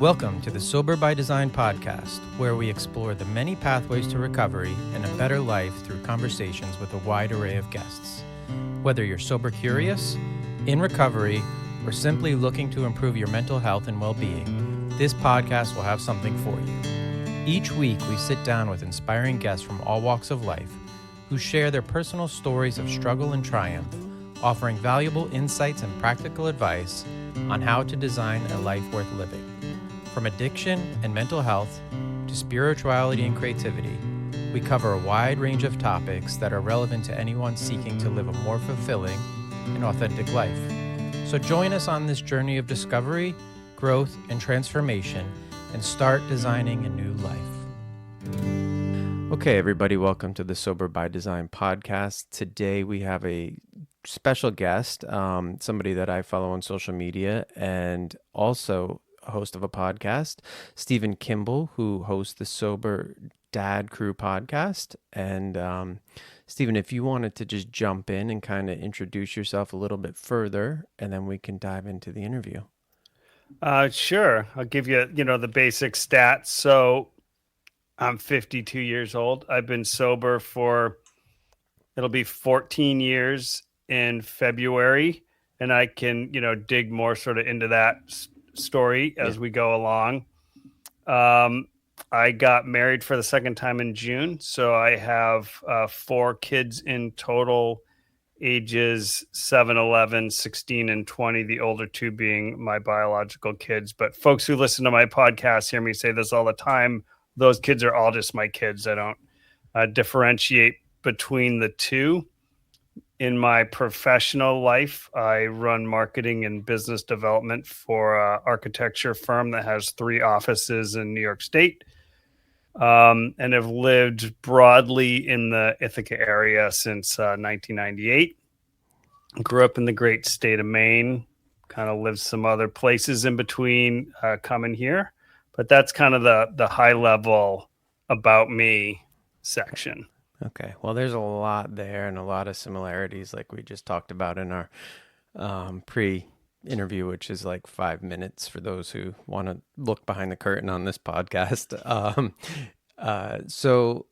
Welcome to the Sober by Design podcast, where we explore the many pathways to recovery and a better life through conversations with a wide array of guests. Whether you're sober curious, in recovery, or simply looking to improve your mental health and well-being, this podcast will have something for you. Each week, we sit down with inspiring guests from all walks of life who share their personal stories of struggle and triumph, offering valuable insights and practical advice on how to design a life worth living. From addiction and mental health to spirituality and creativity, we cover a wide range of topics that are relevant to anyone seeking to live a more fulfilling and authentic life. So join us on this journey of discovery, growth, and transformation, and start designing a new life. Okay, everybody, welcome to the Sober by Design podcast. Today we have a special guest, somebody that I follow on social media, and also a host of a podcast, Stephen Kimball, who hosts the Sober Dad Crew podcast. And Stephen, if you wanted to just jump in and kind of introduce yourself a little bit further, and then we can dive into the interview. Sure. I'll give you, the basic stats. So I'm 52 years old. I've been sober for, it'll be 14 years in February. And I can, dig more sort of into that story as we go along. I got married for the second time in June. So I have 4 kids in total, ages 7, 11, 16, and 20, the older 2 being my biological kids. But folks who listen to my podcast hear me say this all the time. Those kids are all just my kids. I don't differentiate between the two. In my professional life, I run marketing and business development for an architecture firm that has 3 offices in New York State, and have lived broadly in the Ithaca area since 1998. Grew up in the great state of Maine, kind of lived some other places in between coming here. But that's kind of the high level about me section. Okay. Well, there's a lot there and a lot of similarities like we just talked about in our pre-interview, which is like 5 minutes for those who want to look behind the curtain on this podcast. So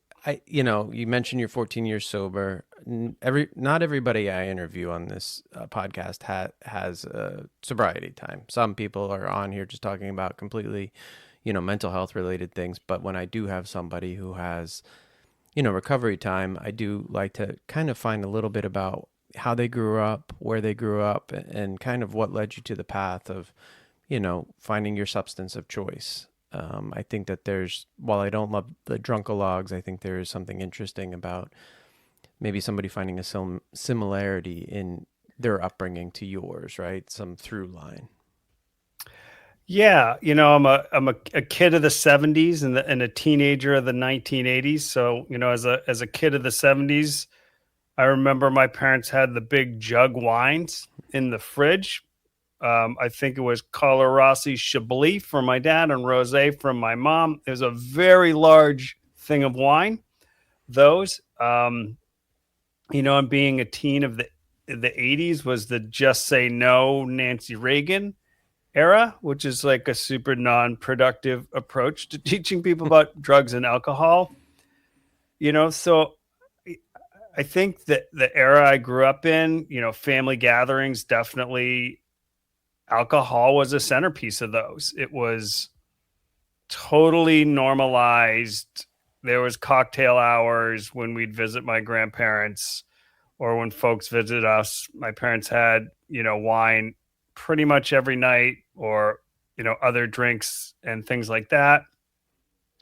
you mentioned you're 14 years sober. Not everybody I interview on this podcast has sobriety time. Some people are on here just talking about completely, mental health related things. But when I do have somebody who has recovery time, I do like to kind of find a little bit about how they grew up, where they grew up, and kind of what led you to the path of, finding your substance of choice. I think that while I don't love the drunkalogs, I think there is something interesting about maybe somebody finding a similarity in their upbringing to yours, right? Some through line. Yeah, I'm a kid of the 70s and a teenager of the 1980s. So, as a kid of the 70s, I remember my parents had the big jug wines in the fridge. I think it was Carlo Rossi Chablis for my dad and Rosé from my mom. It was a very large thing of wine. Those, and being a teen of the 80s was the Just Say No Nancy Reagan era, which is like a super non-productive approach to teaching people about drugs and alcohol. So I think that the era I grew up in, family gatherings, definitely alcohol was a centerpiece of those. It was totally normalized. There was cocktail hours when we'd visit my grandparents or when folks visited us. My parents had, wine pretty much every night, or other drinks and things like that.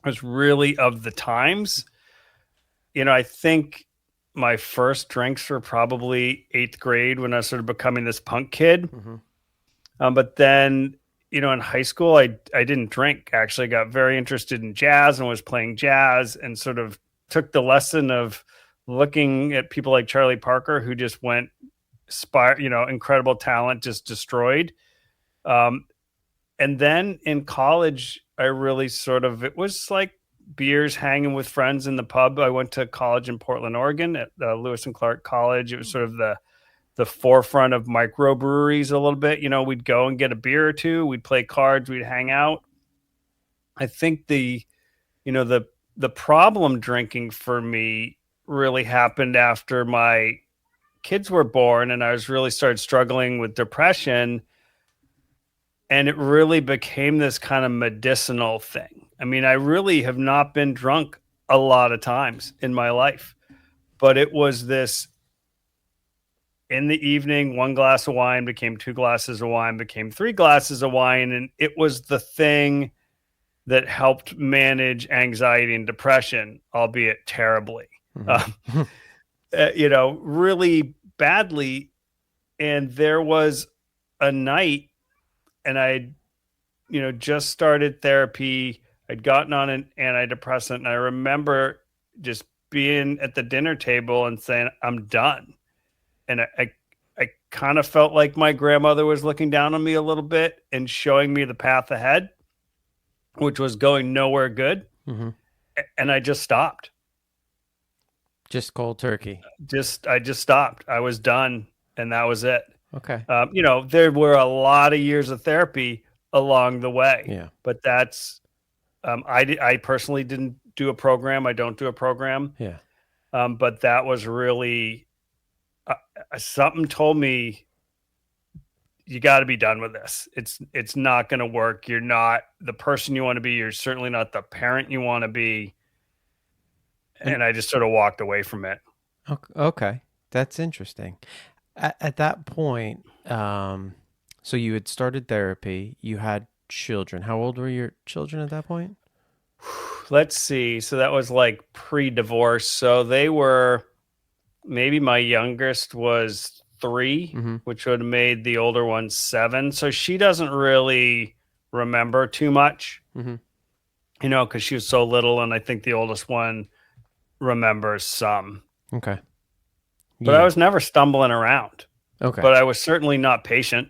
It was really of the times. I think my first drinks were probably 8th grade when I was sort of becoming this punk kid. Mm-hmm. But then in high school I didn't drink. Actually, I got very interested in jazz and was playing jazz, and sort of took the lesson of looking at people like Charlie Parker, who just went incredible talent, just destroyed. And then in college, I really it was like beers, hanging with friends in the pub. I went to college in Portland, Oregon at Lewis and Clark College. It was sort of the forefront of microbreweries a little bit. We'd go and get a beer or two. We'd play cards. We'd hang out. I think the problem drinking for me really happened after my kids were born and I was really started struggling with depression, and it really became this kind of medicinal thing. I mean, I really have not been drunk a lot of times in my life, but it was this in the evening, one glass of wine became two glasses of wine, became three glasses of wine. And it was the thing that helped manage anxiety and depression, albeit terribly, Mm-hmm. really badly. And there was a night, and I, just started therapy. I'd gotten on an antidepressant, and I remember just being at the dinner table and saying, I'm done. And I kind of felt like my grandmother was looking down on me a little bit and showing me the path ahead, which was going nowhere good. Mm-hmm. And I just stopped. Just cold turkey. I just stopped. I was done, and that was it. Okay. There were a lot of years of therapy along the way. Yeah. But that's I personally didn't do a program. I don't do a program. Yeah. But that was really something told me, you got to be done with this. It's not going to work. You're not the person you want to be. You're certainly not the parent you want to be. And I just sort of walked away from it. Okay. That's interesting. At that point, so you had started therapy, you had children. How old were your children at that point? Let's see. So that was like pre-divorce. So they were, maybe my youngest was 3, Mm-hmm. which would have made the older one 7. So she doesn't really remember too much, Mm-hmm. because she was so little. And I think the oldest one remembers some. Okay. But I was never stumbling around. Okay. But I was certainly not patient.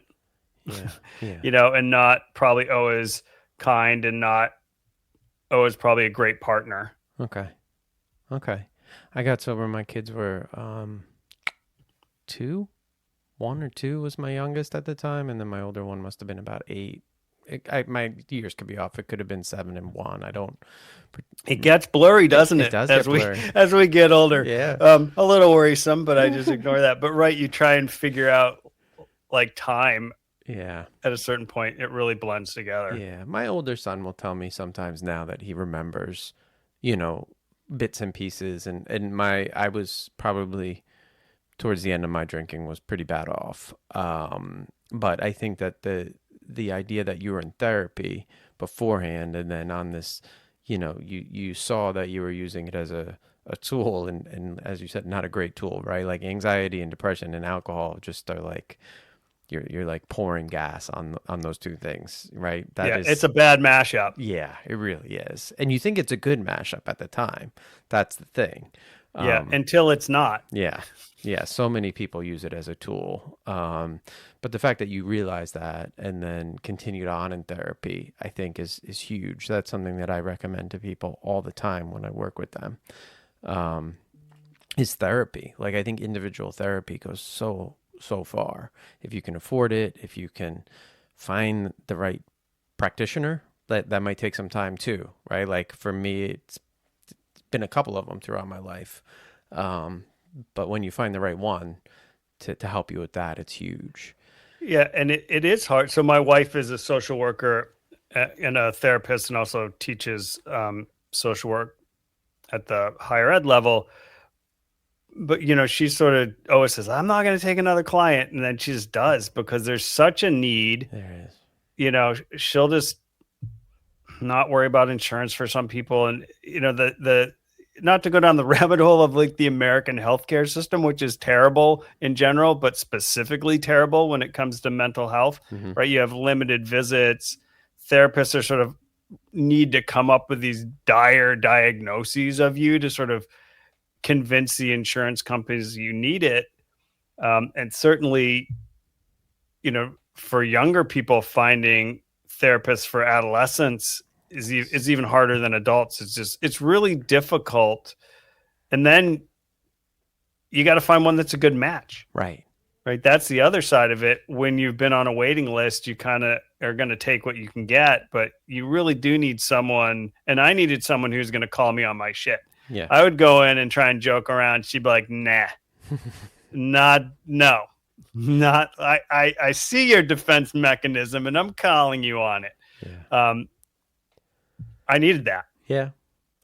Yeah. And not probably always kind, and not always probably a great partner. Okay. I got sober when my kids were 2. 1 or 2 was my youngest at the time, and then my older one must have been about 8. My years could be off. It could have been 7 and 1. I don't. It gets blurry, doesn't it? It does as get blurry. as we get older. Yeah. A little worrisome, but I just ignore that. But right, you try and figure out like time. Yeah. At a certain point, it really blends together. Yeah. My older son will tell me sometimes now that he remembers, bits and pieces, and I was probably towards the end of my drinking was pretty bad off. But I think that the idea that you were in therapy beforehand, and then on this, you saw that you were using it as a tool, and as you said, not a great tool, right? Like anxiety and depression and alcohol just are like, you're like pouring gas on those two things, right? It's a bad mashup. Yeah, it really is. And you think it's a good mashup at the time. That's the thing. Until it's not. Yeah. So many people use it as a tool. But the fact that you realize that and then continued on in therapy, I think is huge. That's something that I recommend to people all the time when I work with them. Is therapy. Like, I think individual therapy goes so far. If you can afford it, if you can find the right practitioner, that might take some time too, right? Like for me, it's been a couple of them throughout my life. But when you find the right one to help you with that, it's huge. Yeah, and it is hard. So my wife is a social worker and a therapist, and also teaches social work at the higher ed level. But, she sort of always says, I'm not going to take another client. And then she just does, because there's such a need. There is. She'll just not worry about insurance for some people. And, the not to go down the rabbit hole of like the American healthcare system, which is terrible in general, but specifically terrible when it comes to mental health, Mm-hmm. right? You have limited visits. Therapists are sort of need to come up with these dire diagnoses of you to sort of convince the insurance companies you need it. And certainly, for younger people, finding therapists for adolescents is even harder than adults. It's really difficult. And then you got to find one that's a good match. Right. right? That's the other side of it. When you've been on a waiting list, you kind of are going to take what you can get, but you really do need someone. And I needed someone who's going to call me on my shit. Yeah. I would go in and try and joke around. She'd be like, nah, no, not, I see your defense mechanism and I'm calling you on it. Yeah. I needed that. Yeah.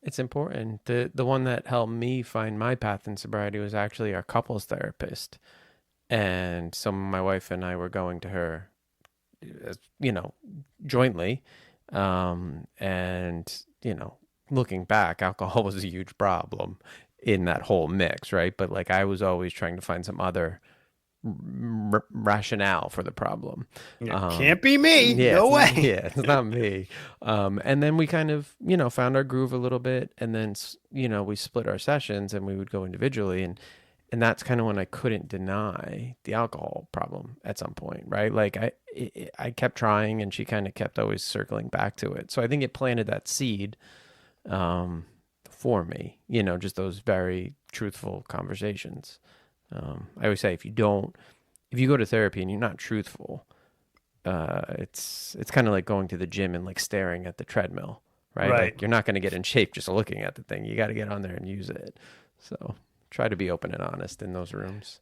It's important. The one that helped me find my path in sobriety was actually our couples therapist. And so my wife and I were going to her, jointly. And, looking back, alcohol was a huge problem in that whole mix, right? But like I was always trying to find some other rationale for the problem. Can't be me. Yeah, no way. It's not me. And then we kind of, found our groove a little bit. And then, we split our sessions and we would go individually. And that's kind of when I couldn't deny the alcohol problem at some point, right? Like I kept trying and she kind of kept always circling back to it. So I think it planted that seed for me, just those very truthful conversations. I always say if you go to therapy and you're not truthful, it's kind of like going to the gym and like staring at the treadmill, right? Like you're not going to get in shape just looking at the thing. You got to get on there and use it. So try to be open and honest in those rooms.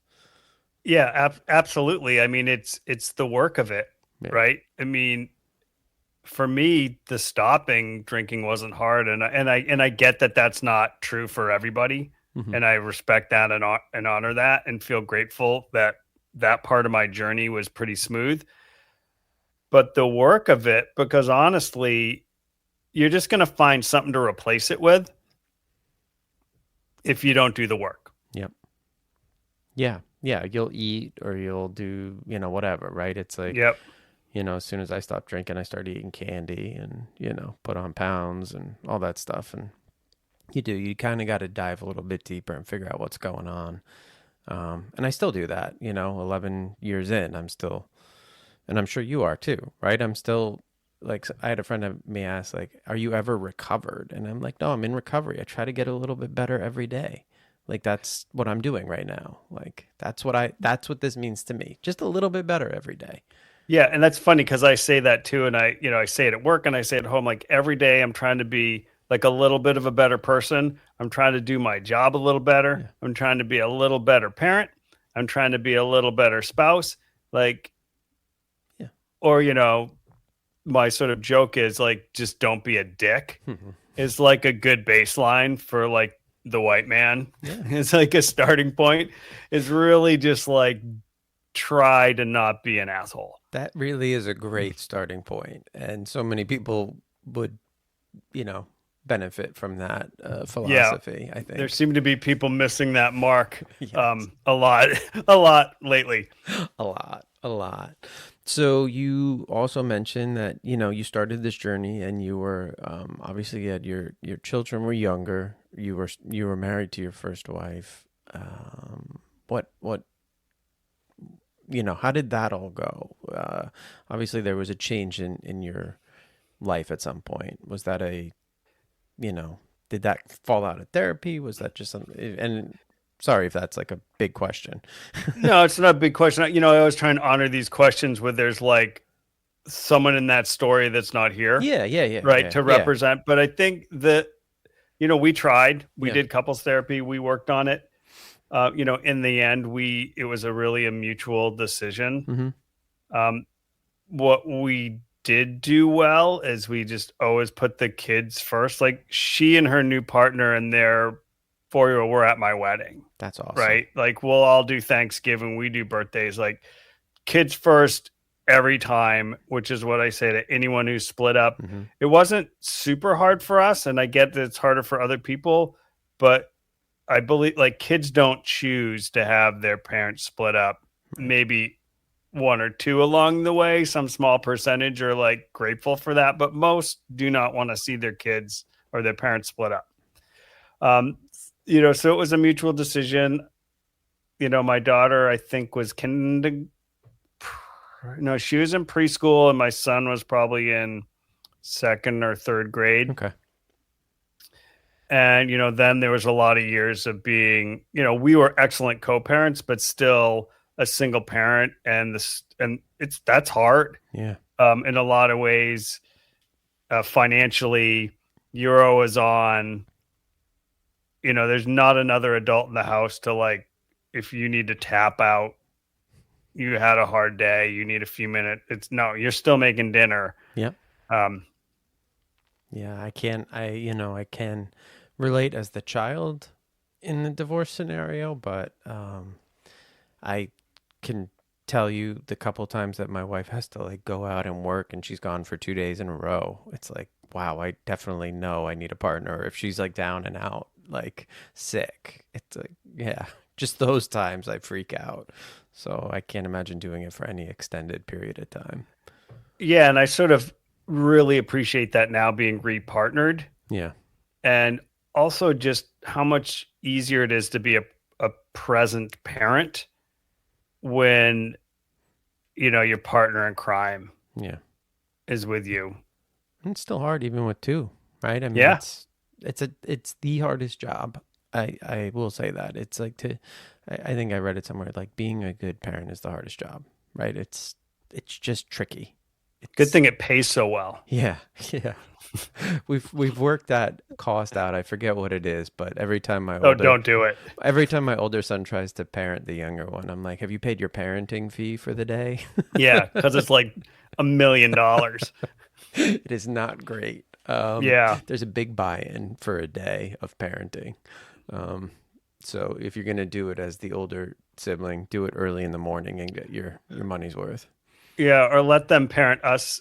Yeah, absolutely. I mean, it's the work of it, right? I mean, for me, the stopping drinking wasn't hard, and I get that that's not true for everybody, and I respect that and honor that, and feel grateful that that part of my journey was pretty smooth. But the work of it, because honestly, you're just going to find something to replace it with if you don't do the work. Yep. Yeah. You'll eat or you'll do, whatever, right? It's like, yep. As soon as I stopped drinking, I started eating candy and, put on pounds and all that stuff. And you kind of got to dive a little bit deeper and figure out what's going on. And I still do that, 11 years in, I'm still, and I'm sure you are too, right? I'm still like, I had a friend of me ask, like, are you ever recovered? And I'm like, no, I'm in recovery. I try to get a little bit better every day. Like, that's what I'm doing right now. Like, that's what this means to me. Just a little bit better every day. Yeah. And that's funny because I say that too. And I say it at work and I say it at home, like every day I'm trying to be like a little bit of a better person. I'm trying to do my job a little better. Yeah. I'm trying to be a little better parent. I'm trying to be a little better spouse. Like, yeah. Or, my sort of joke is like, just don't be a dick is like a good baseline for like the white man. Yeah. It's like a starting point. It's really just like, try to not be an asshole. That really is a great starting point. And so many people would, benefit from that philosophy, I think. There seem to be people missing that mark yes. a lot lately. A lot. So you also mentioned that, you started this journey and you were, obviously your children were younger. You were married to your first wife. How did that all go? Obviously there was a change in your life at some point. Was that did that fall out of therapy? Was that just something? And sorry if that's like a big question. No, it's not a big question. I always try and honor these questions where there's like someone in that story that's not here. Yeah. Right. To represent. Yeah. But I think that, we tried, we yeah. did couples therapy. We worked on it. In the end, it was a mutual decision. Mm-hmm. What we did do well is we just always put the kids first. Like she and her new partner and their 4-year-old were at my wedding. That's awesome. Right. Like we'll all do Thanksgiving. We do birthdays, like kids first every time, which is what I say to anyone who's split up. Mm-hmm. It wasn't super hard for us. And I get that it's harder for other people, but I believe like kids don't choose to have their parents split up. Right. Maybe one or two along the way, some small percentage are like grateful for that, but most do not want to see their kids or their parents split up. So it was a mutual decision. My daughter, I think she was in preschool and my son was probably in 2nd or 3rd grade. Okay. And, then there was a lot of years of being, we were excellent co-parents, but still a single parent, and that's hard. Yeah. In a lot of ways, financially, Euro is on. There's not another adult in the house to like, if you need to tap out, you had a hard day, you need a few minutes. You're still making dinner. Yep. Um, Yeah, I can relate as the child in the divorce scenario, but I can tell you the couple times that my wife has to like go out and work and she's gone for 2 days in a row. It's like, wow, I definitely know I need a partner. If she's like down and out, like sick, it's like, yeah, just those times I freak out. So I can't imagine doing it for any extended period of time. yeah, and I sort of really appreciate that now being repartnered, Yeah. and also just how much easier it is to be a present parent when your partner in crime Yeah. is with you. It's still hard even with two, right? I mean, Yeah. it's the hardest job. I will say that. It's like I think I read it somewhere, like being a good parent is the hardest job, right? It's just tricky. Good thing it pays so well. Yeah, yeah. We've worked that cost out. I forget what it is, but every time Don't do it. every time my older son tries to parent the younger one, I'm like, "Have you paid your parenting fee for the day?" Yeah, because it's like $1 million. It is not great. Yeah. There's a big buy-in for a day of parenting. So if you're going to do it as the older sibling, do it early in the morning and get your money's worth. Yeah, or let them parent us,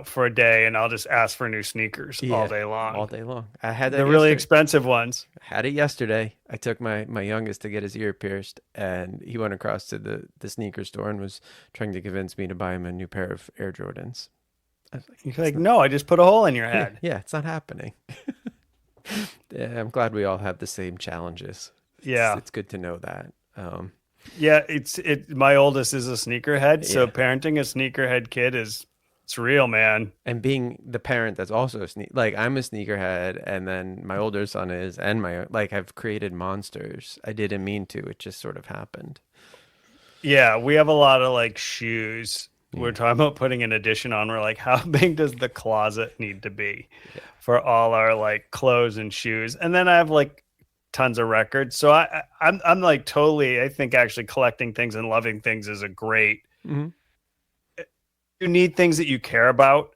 for a day, and I'll just ask for new sneakers all day long. All day long. I had that the really expensive ones. I had it yesterday. I took my youngest to get his ear pierced, and he went across to the sneaker store and was trying to convince me to buy him a new pair of Air Jordans. I was You're like, no, I just put a hole in your head. yeah, it's not happening. Yeah, I'm glad we all have the same challenges. Yeah. It's good to know that. Yeah, my oldest is a sneakerhead, so Yeah. parenting a sneakerhead kid it's real, man. And being the parent that's also like I'm a sneakerhead, and then my older son is, and I've created monsters. I didn't mean to. It just sort of happened. Yeah, we have a lot of like shoes. We're talking about putting an addition on. We're like, how big does the closet need to be for all our like clothes and shoes? And then I have like tons of records. So I'm like totally, I think actually collecting things and loving things is a great. Mm-hmm. You need things that you care about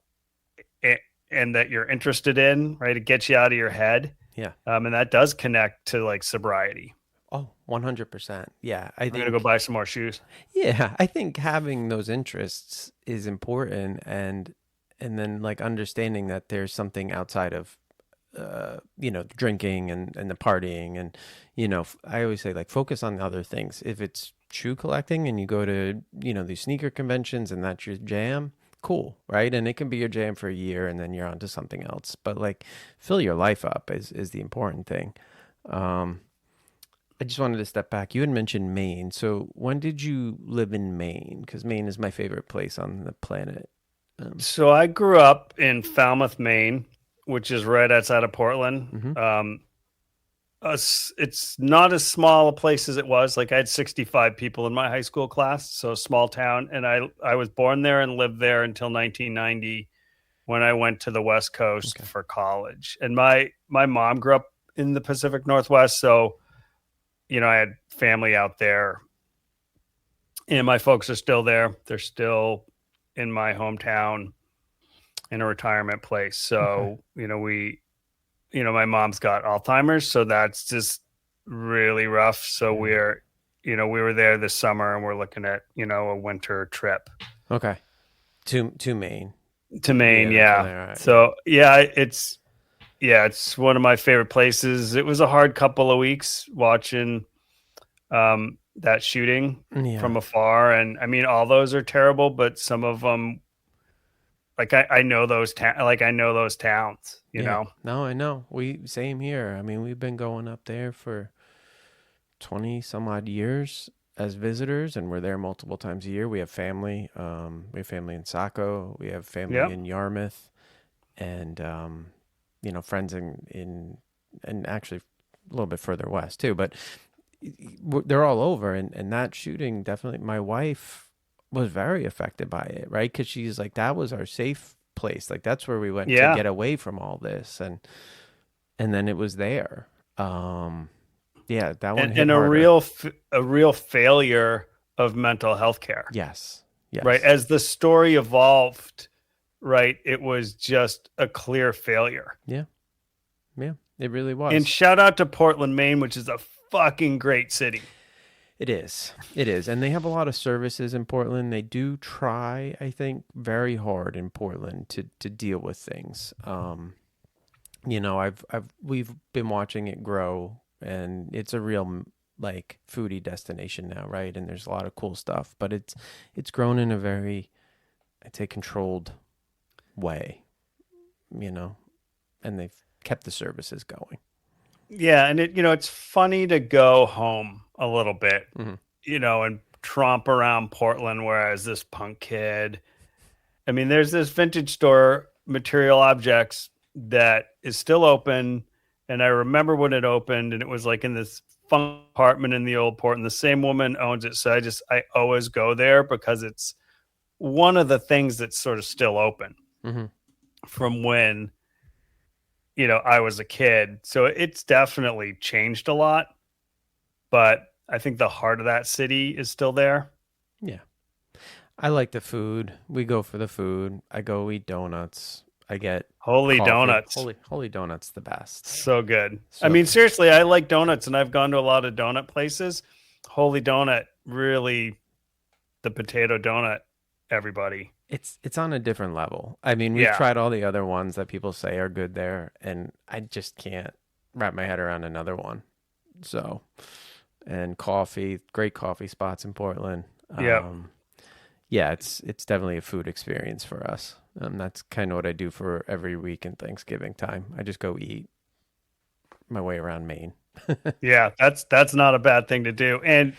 and that you're interested in, right? It gets you out of your head. Yeah. And that does connect to like sobriety. Oh, 100%. Yeah. I'm going to go buy some more shoes. Yeah. I think having those interests is important, and then like understanding that there's something outside of, drinking and the partying. And, I always say like focus on the other things. If it's shoe collecting and you go to, these sneaker conventions and that's your jam, cool, right? And it can be your jam for a year and then you're on to something else. But like fill your life up is the important thing. I just wanted to step back. You had mentioned Maine. So when did you live in Maine? Because Maine is my favorite place on the planet. So I grew up in Falmouth, Maine, which is right outside of Portland. Mm-hmm. It's not as small a place as it was. Like I had 65 people in my high school class, so a small town. And I was born there and lived there until 1990 when I went to the West Coast for college. And my mom grew up in the Pacific Northwest, so I had family out there, and my folks are still there. They're still in my hometown in a retirement place. So, my mom's got Alzheimer's, so that's just really rough. So we were there this summer, and we're looking at, a winter trip. Okay. To Maine. To Maine, yeah. Right. So, it's one of my favorite places. It was a hard couple of weeks watching that shooting from afar. And I mean, all those are terrible, but some of them, like I know those towns, you know? No, I know. Same here. I mean, we've been going up there for 20 some odd years as visitors, and we're there multiple times a year. We have family. We have family in Saco. We have family in Yarmouth, and friends in and actually a little bit further west too. But they're all over. And that shooting, definitely, my wife was very affected by it, right? Because she's like, that was our safe place. Like, that's where we went to Yeah. get away from all this. And then it was there. Yeah, that one hit And harder. a real failure of mental health care. Yes. Right. Yes. As the story evolved, right, it was just a clear failure. Yeah. Yeah. It really And was. shout out to Portland, Maine, which is a fucking great city. It is. It is. And they have a lot of services in Portland. They do try, I think, very hard in Portland to deal with things. We've been watching it grow, and it's a real like foodie destination now, right? And there's a lot of cool stuff, but it's grown in a very, I'd say, controlled way, and they've kept the services going. Yeah, and it's funny to go home a little bit, Mhm. And tromp around Portland, whereas this punk kid, I mean, there's this vintage store, Material Objects, that is still open. And I remember when it opened, and it was like in this fun apartment in the old port, and the same woman owns it. So I always go there because it's one of the things that's sort of still open from when, I was a kid. So it's definitely changed a lot, but I think the heart of that city is still there. Yeah. I like the food. We go for the food. I go eat donuts. I get Holy coffee. donuts. Holy donuts, the best. So good. So I mean, good. seriously, I like donuts, and I've gone to a lot of donut places. Holy donut, really, the potato donut, everybody. It's on a different level. I mean, we've Yeah. tried all the other ones that people say are good there, and I just can't wrap my head around another one. So, and coffee, great coffee spots in Portland. Yeah. Yeah, it's definitely a food experience for us. That's kind of what I do for every week in Thanksgiving time. I just go eat my way around Maine. Yeah, that's not a bad thing to do. And,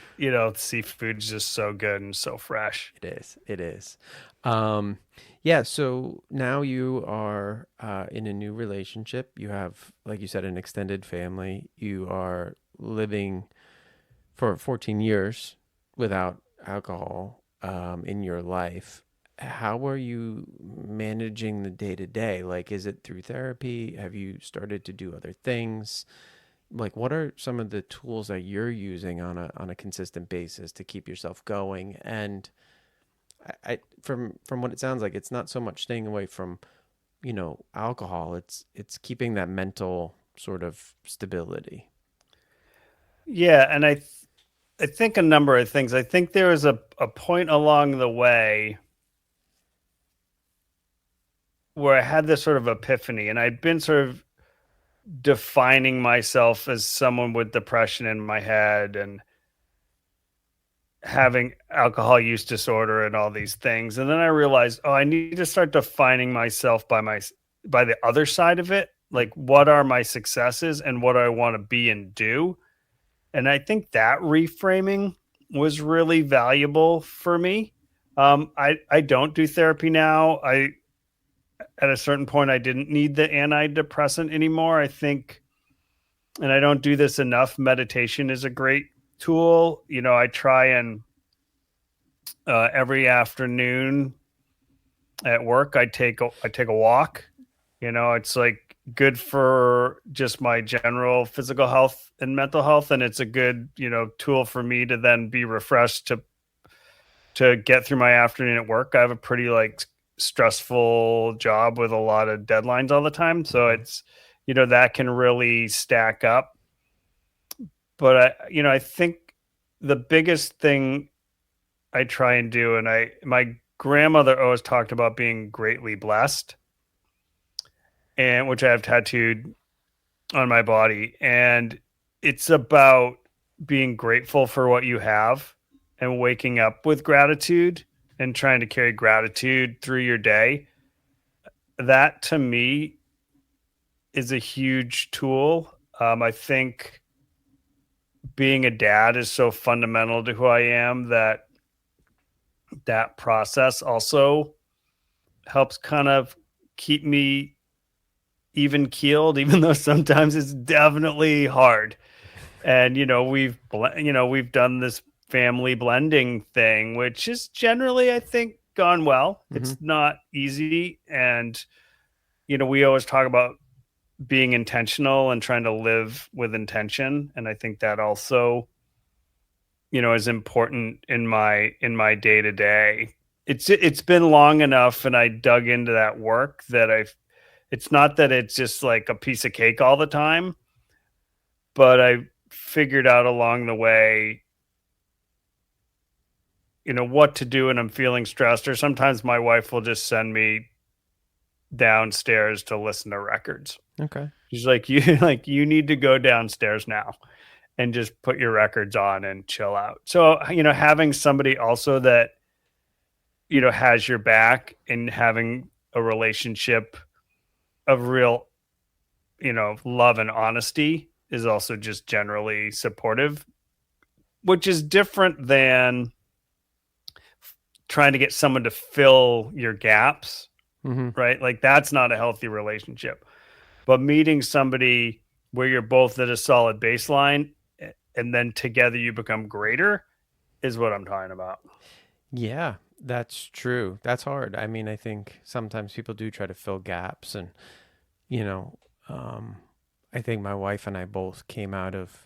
seafood is just so good and so fresh. It is. It is. Yeah. So now you are in a new relationship. You have, like you said, an extended family. You are living for 14 years without alcohol in your life. How are you managing the day to day? Like, is it through therapy? Have you started to do other things? Like, what are some of the tools that you're using on a consistent basis to keep yourself going? And from what it sounds like, it's not so much staying away from, alcohol. It's keeping that mental sort of stability. Yeah, and I think a number of things. I think there was a point along the way where I had this sort of epiphany, and I'd been sort of defining myself as someone with depression in my head and having alcohol use disorder and all these things. And then I realized, I need to start defining myself by the other side of it. Like, what are my successes and what do I want to be and do? And I think that reframing was really valuable for me. I don't do therapy now. At a certain point, I didn't need the antidepressant anymore. I think, and I don't do this enough, meditation is a great tool. I try and every afternoon at work, I take a walk. It's like good for just my general physical health and mental health, and it's a good tool for me to then be refreshed to get through my afternoon at work. I have a pretty stressful job with a lot of deadlines all the time, so it's that can really stack up. But I think the biggest thing I try and do, and my grandmother always talked about being greatly blessed, and which I have tattooed on my body, and it's about being grateful for what you have and waking up with gratitude and trying to carry gratitude through your day. That to me is a huge tool. I think being a dad is so fundamental to who I am that process also helps kind of keep me even keeled, even though sometimes it's definitely hard. And we've done this family blending thing, which is generally, I think, gone well. Hmm. It's not easy, and we always talk about being intentional and trying to live with intention, and I think that also is important in my day to day. It's been long enough, and I dug into that work that it's not that it's just like a piece of cake all the time, but I figured out along the way what to do when I'm feeling stressed, or sometimes my wife will just send me downstairs to listen to records. Okay. She's like, you need to go downstairs now and just put your records on and chill out. So, having somebody also that, has your back, and having a relationship of real, love and honesty is also just generally supportive, which is different than trying to get someone to fill your gaps, Hmm. right? Like that's not a healthy relationship. But meeting somebody where you're both at a solid baseline, and then together you become greater, is what I'm talking about. Yeah, that's true. That's hard. I mean, I think sometimes people do try to fill gaps, and you know, um, I think my wife and I both came out of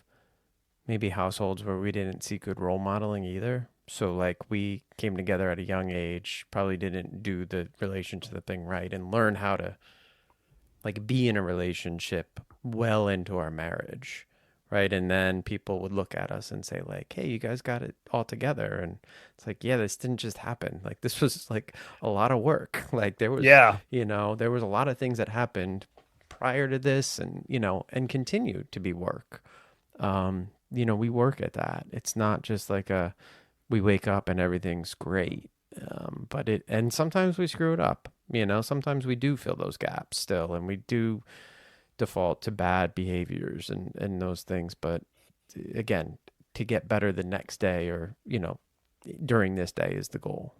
maybe households where we didn't see good role modeling either. So like we came together at a young age, probably didn't do the relationship thing right and learn how to like be in a relationship well into our marriage. Right. And then people would look at us and say, like, hey, you guys got it all together. And it's like, yeah, this didn't just happen. Like, this was like a lot of work. Like, there was, Yeah. there was a lot of things that happened prior to this and continued to be work. We work at that. It's not just like we wake up and everything's great. And sometimes we screw it up. Sometimes we do fill those gaps still, and we do default to bad behaviors and those things. But again, to get better the next day or, during this day is the goal.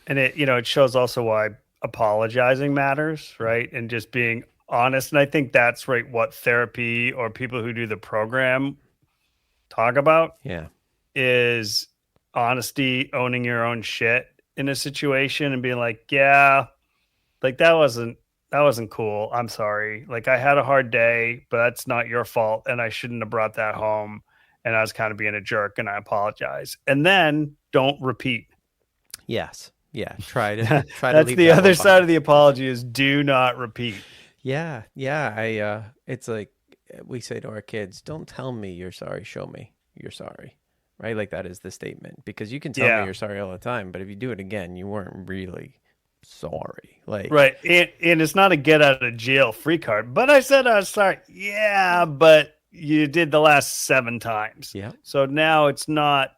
And it shows also why apologizing matters, right? And just being honest. And I think that's right what therapy or people who do the program talk about Yeah. is honesty, owning your own shit in a situation and being like, yeah, like that wasn't cool. I'm sorry. Like I had a hard day, but that's not your fault. And I shouldn't have brought that home. And I was kind of being a jerk, and I apologize. And then don't repeat. Yes. Yeah. Try to That's leave the that other one side of behind. the apology is do not repeat. Yeah. Yeah. It's like we say to our kids, don't tell me you're sorry, show me you're sorry. Right? Like that is the statement, because you can tell me Yeah. you're sorry all the time, but if you do it again, you weren't really sorry. Like, Right. And it's not a get out of jail free card. But I said I was sorry. Yeah, but you did the last 7 times. yeah, So now it's not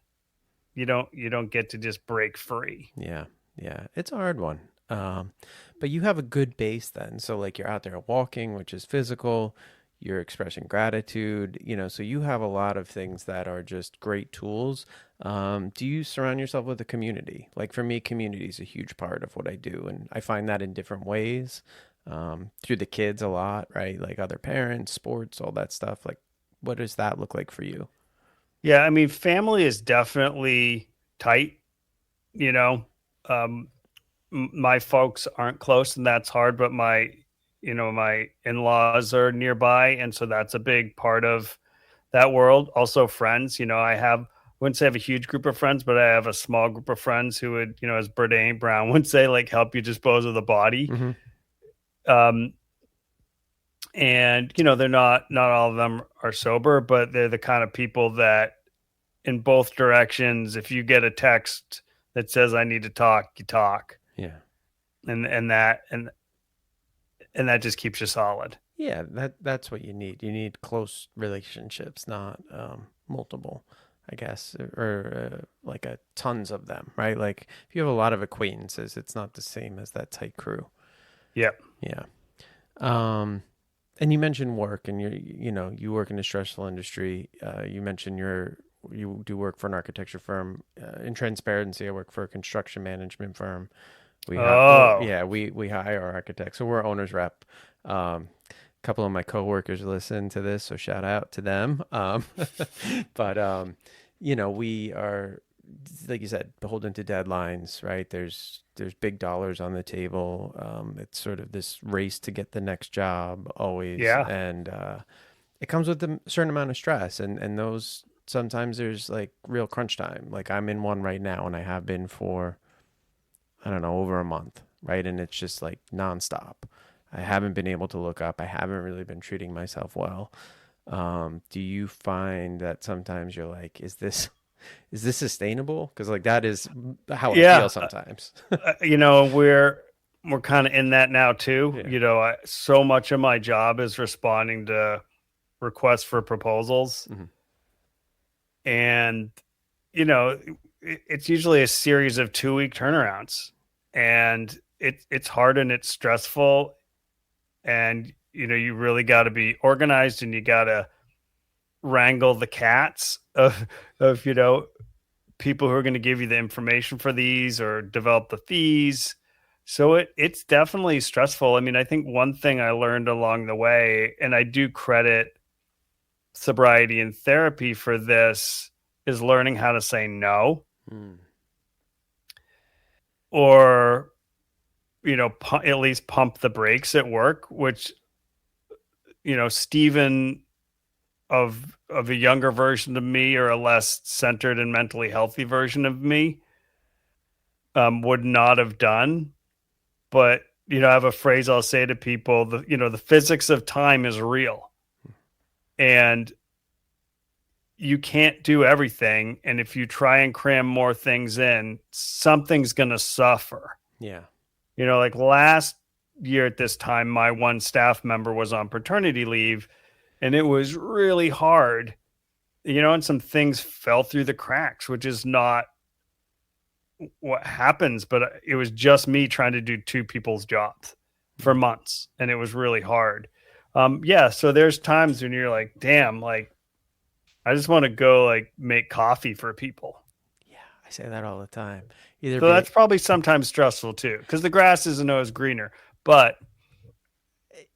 you don't get to just break free. yeah, yeah. It's a hard one. But you have a good base then. So like you're out there walking, which is physical, you're expressing gratitude, so you have a lot of things that are just great tools. Do you surround yourself with a community? Like for me, community is a huge part of what I do. And I find that in different ways, through the kids a lot, right? Like other parents, sports, all that stuff. Like, what does that look like for you? Yeah, I mean, family is definitely tight, you know. Um, my folks aren't close, and that's hard, but my in-laws are nearby, and so that's a big part of that world. Also friends, wouldn't say I have a huge group of friends, but I have a small group of friends who would, as Brene Brown would say, like help you dispose of the body. Mm-hmm. Um, and they're not all of them are sober, but they're the kind of people that in both directions, if you get a text that says I need to talk, you talk. Yeah. And that just keeps you solid. Yeah, that's what you need. You need close relationships, not multiple, I guess, or like a tons of them, right? Like if you have a lot of acquaintances, it's not the same as that tight crew. Yep. Yeah. Um, and you mentioned work, and you work in a stressful industry. You mentioned you do work for an architecture firm. In transparency, I work for a construction management firm. We Oh, yeah, we hire our architects, so we're owner's rep. Um, couple of my coworkers listen to this, so shout out to them. But we are, like you said, beholden to deadlines, right? There's big dollars on the table. It's sort of this race to get the next job always, Yeah. and it comes with a certain amount of stress, and those sometimes there's like real crunch time. Like I'm in one right now, and I have been for, I don't know, over a month, right? And it's just like nonstop. I haven't been able to look up. I haven't really been treating myself well. Do you find that sometimes you're like, is this sustainable? Because like that is how I Yeah. feel sometimes. We're kind of in that now too. Yeah. So much of my job is responding to requests for proposals. Mhm. And, it's usually a series of 2-week turnarounds, and it's hard and it's stressful. And, you really got to be organized, and you got to wrangle the cats of, people who are going to give you the information for these or develop the fees. So it's definitely stressful. I mean, I think one thing I learned along the way, and I do credit sobriety and therapy for this, is learning how to say no, Mm. or at least pump the brakes at work, which Stephen of a younger version of me, or a less centered and mentally healthy version of me, would not have done. But I have a phrase I'll say to people: the physics of time is real, and you can't do everything. And if you try and cram more things in, something's going to suffer. Yeah. Like last year at this time, my one staff member was on paternity leave, and it was really hard, and some things fell through the cracks, which is not what happens. But it was just me trying to do two people's jobs for months, and it was really hard. So there's times when you're like, damn, like I just want to go like make coffee for people. Yeah, I say that all the time. So that's probably sometimes stressful too, because the grass isn't always greener, but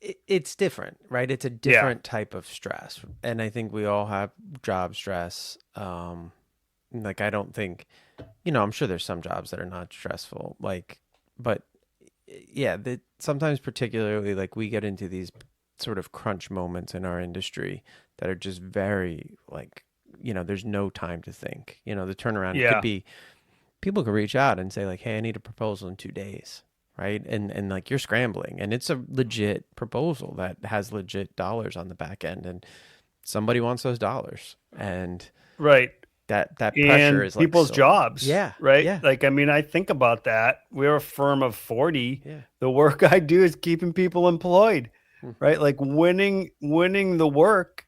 it's different, right? It's a different type of stress. And I think we all have job stress. Like I don't think, I'm sure there's some jobs that are not stressful, but yeah, sometimes particularly like we get into these sort of crunch moments in our industry that are just very like, there's no time to think. The turnaround could be, people could reach out and say like, hey, I need a proposal in 2 days. Right. And like you're scrambling, and it's a legit proposal that has legit dollars on the back end, and somebody wants those dollars, and right. That pressure and is people's like jobs. Yeah. Right. Yeah. Like, I mean, I think about that. We're a firm of 40. Yeah. The work I do is keeping people employed. Right. Like winning the work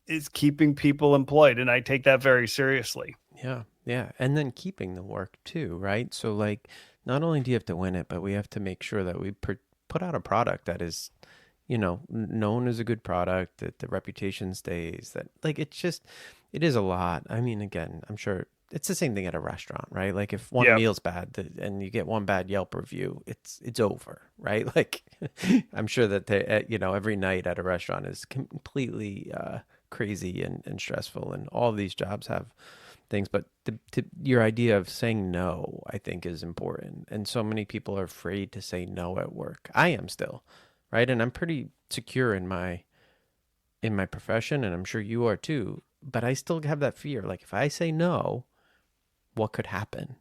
is keeping people employed. And I take that very seriously. Yeah. Yeah. And then keeping the work too. Right. So like, not only do you have to win it, but we have to make sure that we put out a product that is, known as a good product, that the reputation stays, that like, it is a lot. I mean, again, I'm sure it's the same thing at a restaurant, right? Like if one meal's bad and you get one bad Yelp review, it's over, right? Like I'm sure that every night at a restaurant is completely crazy and stressful, and all these jobs have things, but your idea of saying no, I think, is important. And so many people are afraid to say no at work. I am still, right? And I'm pretty secure in my profession, and I'm sure you are too. But I still have that fear. Like if I say no, what could happen?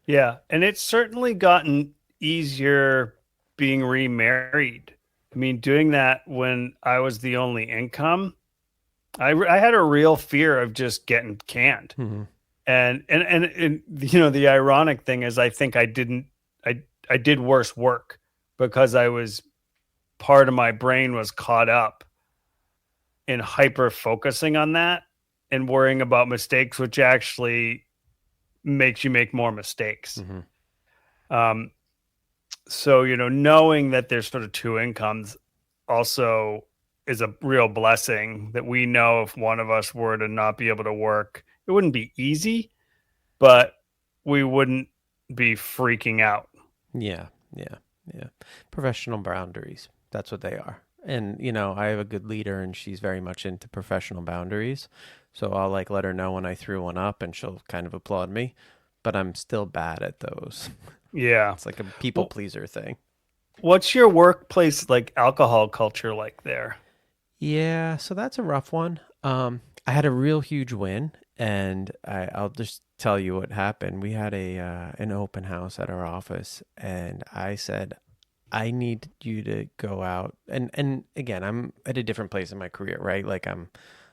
Yeah, and it's certainly gotten easier being remarried. I mean, doing that when I was the only income, I had a real fear of just getting canned. Mm-hmm. And the ironic thing is I think I did worse work because I was, part of my brain was caught up in hyper focusing on that and worrying about mistakes, which actually makes you make more mistakes. Mm-hmm. So, knowing that there's sort of two incomes also is a real blessing, that we know if one of us were to not be able to work, it wouldn't be easy, but we wouldn't be freaking out. Yeah. Yeah. Yeah. Professional boundaries. That's what they are. And, I have a good leader and she's very much into professional boundaries. So I'll like let her know when I threw one up and she'll kind of applaud me. But I'm still bad at those. Yeah. It's like a people Well, pleaser thing. what's your workplace like alcohol culture like there? Yeah, so that's a rough one. I had a real huge win, and I'll just tell you what happened. We had an open house at our office, and I said, I need you to go out. And again, I'm at a different place in my career, right? Like I'm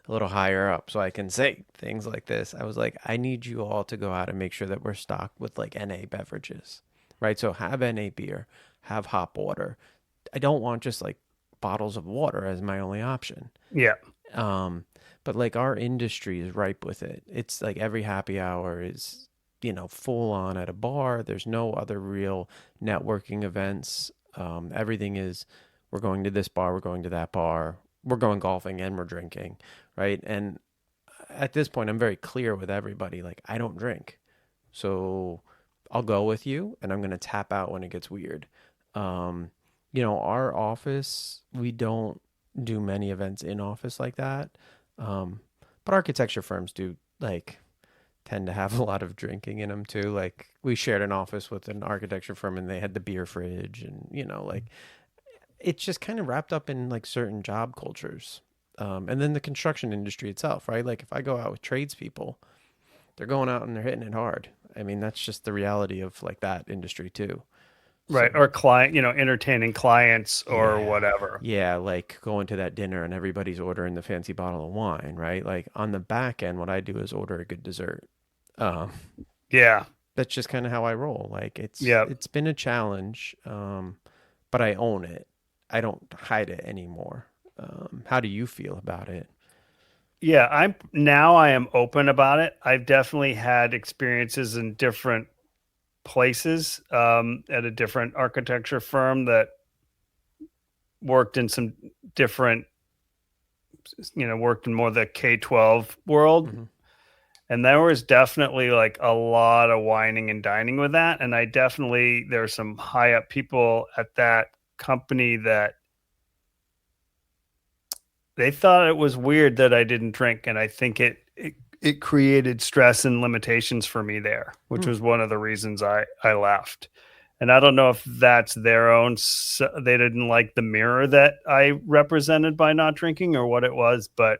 a little higher up, so I can say things like this. I was like, I need you all to go out and make sure that we're stocked with like NA beverages, right? So have NA beer, have hot water. I don't want just like bottles of water as my only option. Yeah. Um, but like our industry is ripe with it. It's like every happy hour is, full on at a bar. There's no other real networking events. Everything is we're going to this bar, we're going to that bar, we're going golfing and we're drinking, right? And at this point, I'm very clear with everybody. Like, I don't drink. So I'll go with you and I'm going to tap out when it gets weird. Um, our office, we don't do many events in office like that. Um, but architecture firms do like tend to have a lot of drinking in them too. Like we shared an office with an architecture firm and they had the beer fridge and, like it's just kind of wrapped up in like certain job cultures. And then the construction industry itself, right? Like if I go out with tradespeople, they're going out and they're hitting it hard. I mean, that's just the reality of like that industry too. Right. So Or client, entertaining clients or yeah. whatever. Yeah, like going to that dinner and everybody's ordering the fancy bottle of wine, right? Like on the back end, what I do is order a good dessert. Um, Yeah. that's just kind of how I roll. Like Yeah. it's been a challenge, but I own it. I don't hide it anymore. How do you feel about it? Yeah. I am open about it. I've definitely had experiences in different places at a different architecture firm that worked in some different, worked in more the K-12 world. Hmm. And there was definitely like a lot of whining and dining with that. And there's some high up people at that company that they thought it was weird that I didn't drink. And I think it created stress and limitations for me there, which Mm. was one of the reasons I left. And I don't know if that's their own, they didn't like the mirror that I represented by not drinking or what it was, but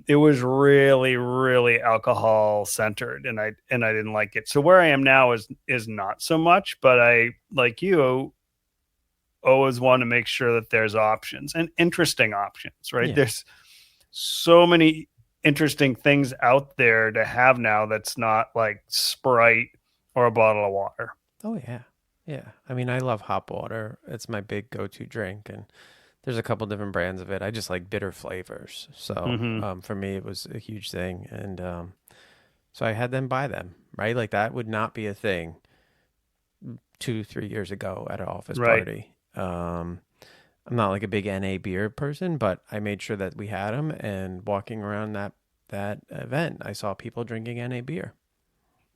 it was really, really alcohol centered, and I didn't like it. So where I am now is not so much, but I like you always want to make sure that there's options and interesting options, right? Yeah. There's so many interesting things out there to have now that's not like Sprite or a bottle of water. Oh yeah. Yeah. I mean, I love hot water. It's my big go-to drink, and there's a couple different brands of it. I just like bitter flavors. So Hmm. for me, it was a huge thing, and so I had them buy them. Right, like that would not be a thing 2, 3 years ago at an office Right. party. I'm not like a big NA beer person, but I made sure that we had them. And walking around that event, I saw people drinking NA beer.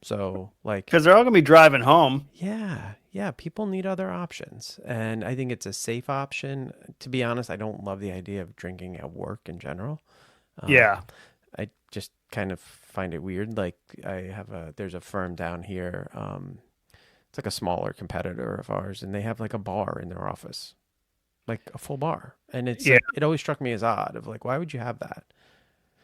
So like, Because they're all going to be driving home. yeah, yeah, people need other options, and I think it's a safe option. To be honest, I don't love the idea of drinking at work in general. Um, Yeah. I just kind of find it weird. Like there's a firm down here. It's like a smaller competitor of ours, and they have like a bar in their office, like a full bar. And it's Yeah. like it always struck me as odd of like, why would you have that?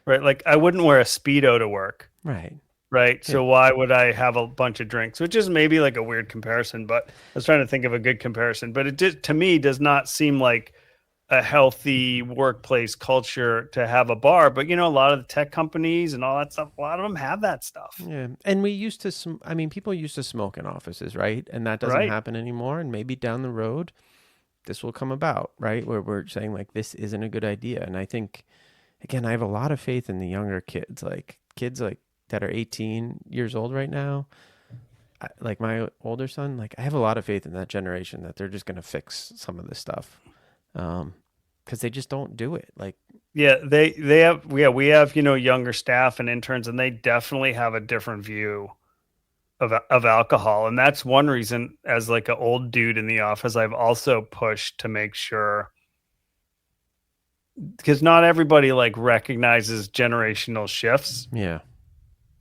Right. Like I wouldn't wear a Speedo to work. Right. Right. Yeah. So why would I have a bunch of drinks? Which is maybe like a weird comparison, but I was trying to think of a good comparison. But to me does not seem like a healthy workplace culture to have a bar. But a lot of the tech companies and all that stuff, a lot of them have that stuff. Yeah. And we used to, I mean, people used to smoke in offices, right? And that doesn't Right. happen anymore. And maybe down the road, this will come about, right? Where we're saying like, this isn't a good idea. And I think, again, I have a lot of faith in the younger kids, like kids like that are 18 years old right now. Like my older son, like I have a lot of faith in that generation that they're just going to fix some of this stuff. Because they just don't do it. Like, Yeah, they have we have, younger staff and interns, and they definitely have a different view of alcohol. And that's one reason, as like an old dude in the office, I've also pushed to make sure because not everybody like recognizes generational shifts Yeah.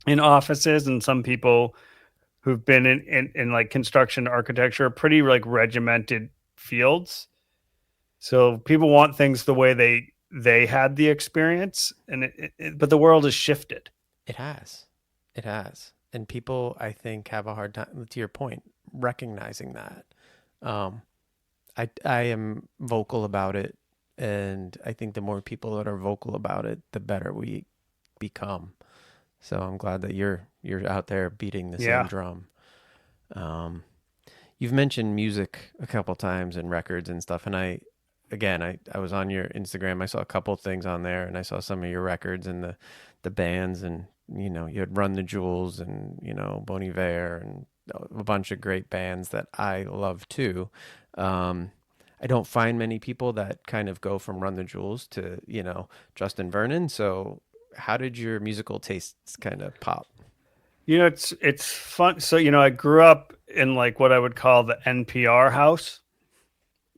in offices, and some people who've been in like construction architecture are pretty like regimented fields. So people want things the way they had the experience, and but the world has shifted. It has. It has. And people, I think, have a hard time, to your point, recognizing that. Um, I am vocal about it, and I think the more people that are vocal about it, the better we become. So I'm glad that you're out there beating the same Yeah. drum. Um, you've mentioned music a couple times and records and stuff, and I was on your Instagram. I saw a couple things on there, and I saw some of your records and the bands, and you had Run the Jewels and Bon Iver and a bunch of great bands that I love too. Um, I don't find many people that kind of go from Run the Jewels to Justin Vernon. So how did your musical tastes kind of pop? It's fun. So, I grew up in like what I would call the NPR house,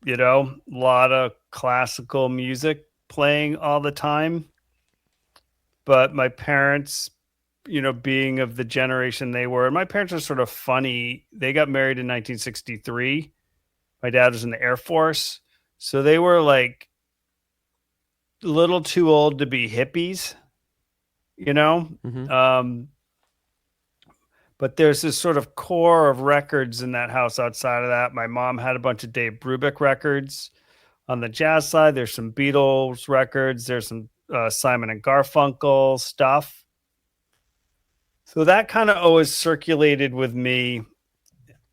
a lot of classical music playing all the time. But my parents, being of the generation they were, and my parents are sort of funny. They got married in 1963. My dad was in the Air Force. So they were like a little too old to be hippies, you know? Mm-hmm. Um, but there's this sort of core of records in that house outside of that. My mom had a bunch of Dave Brubeck records. On the jazz side, there's some Beatles records. There's some Simon and Garfunkel stuff. So that kind of always circulated with me.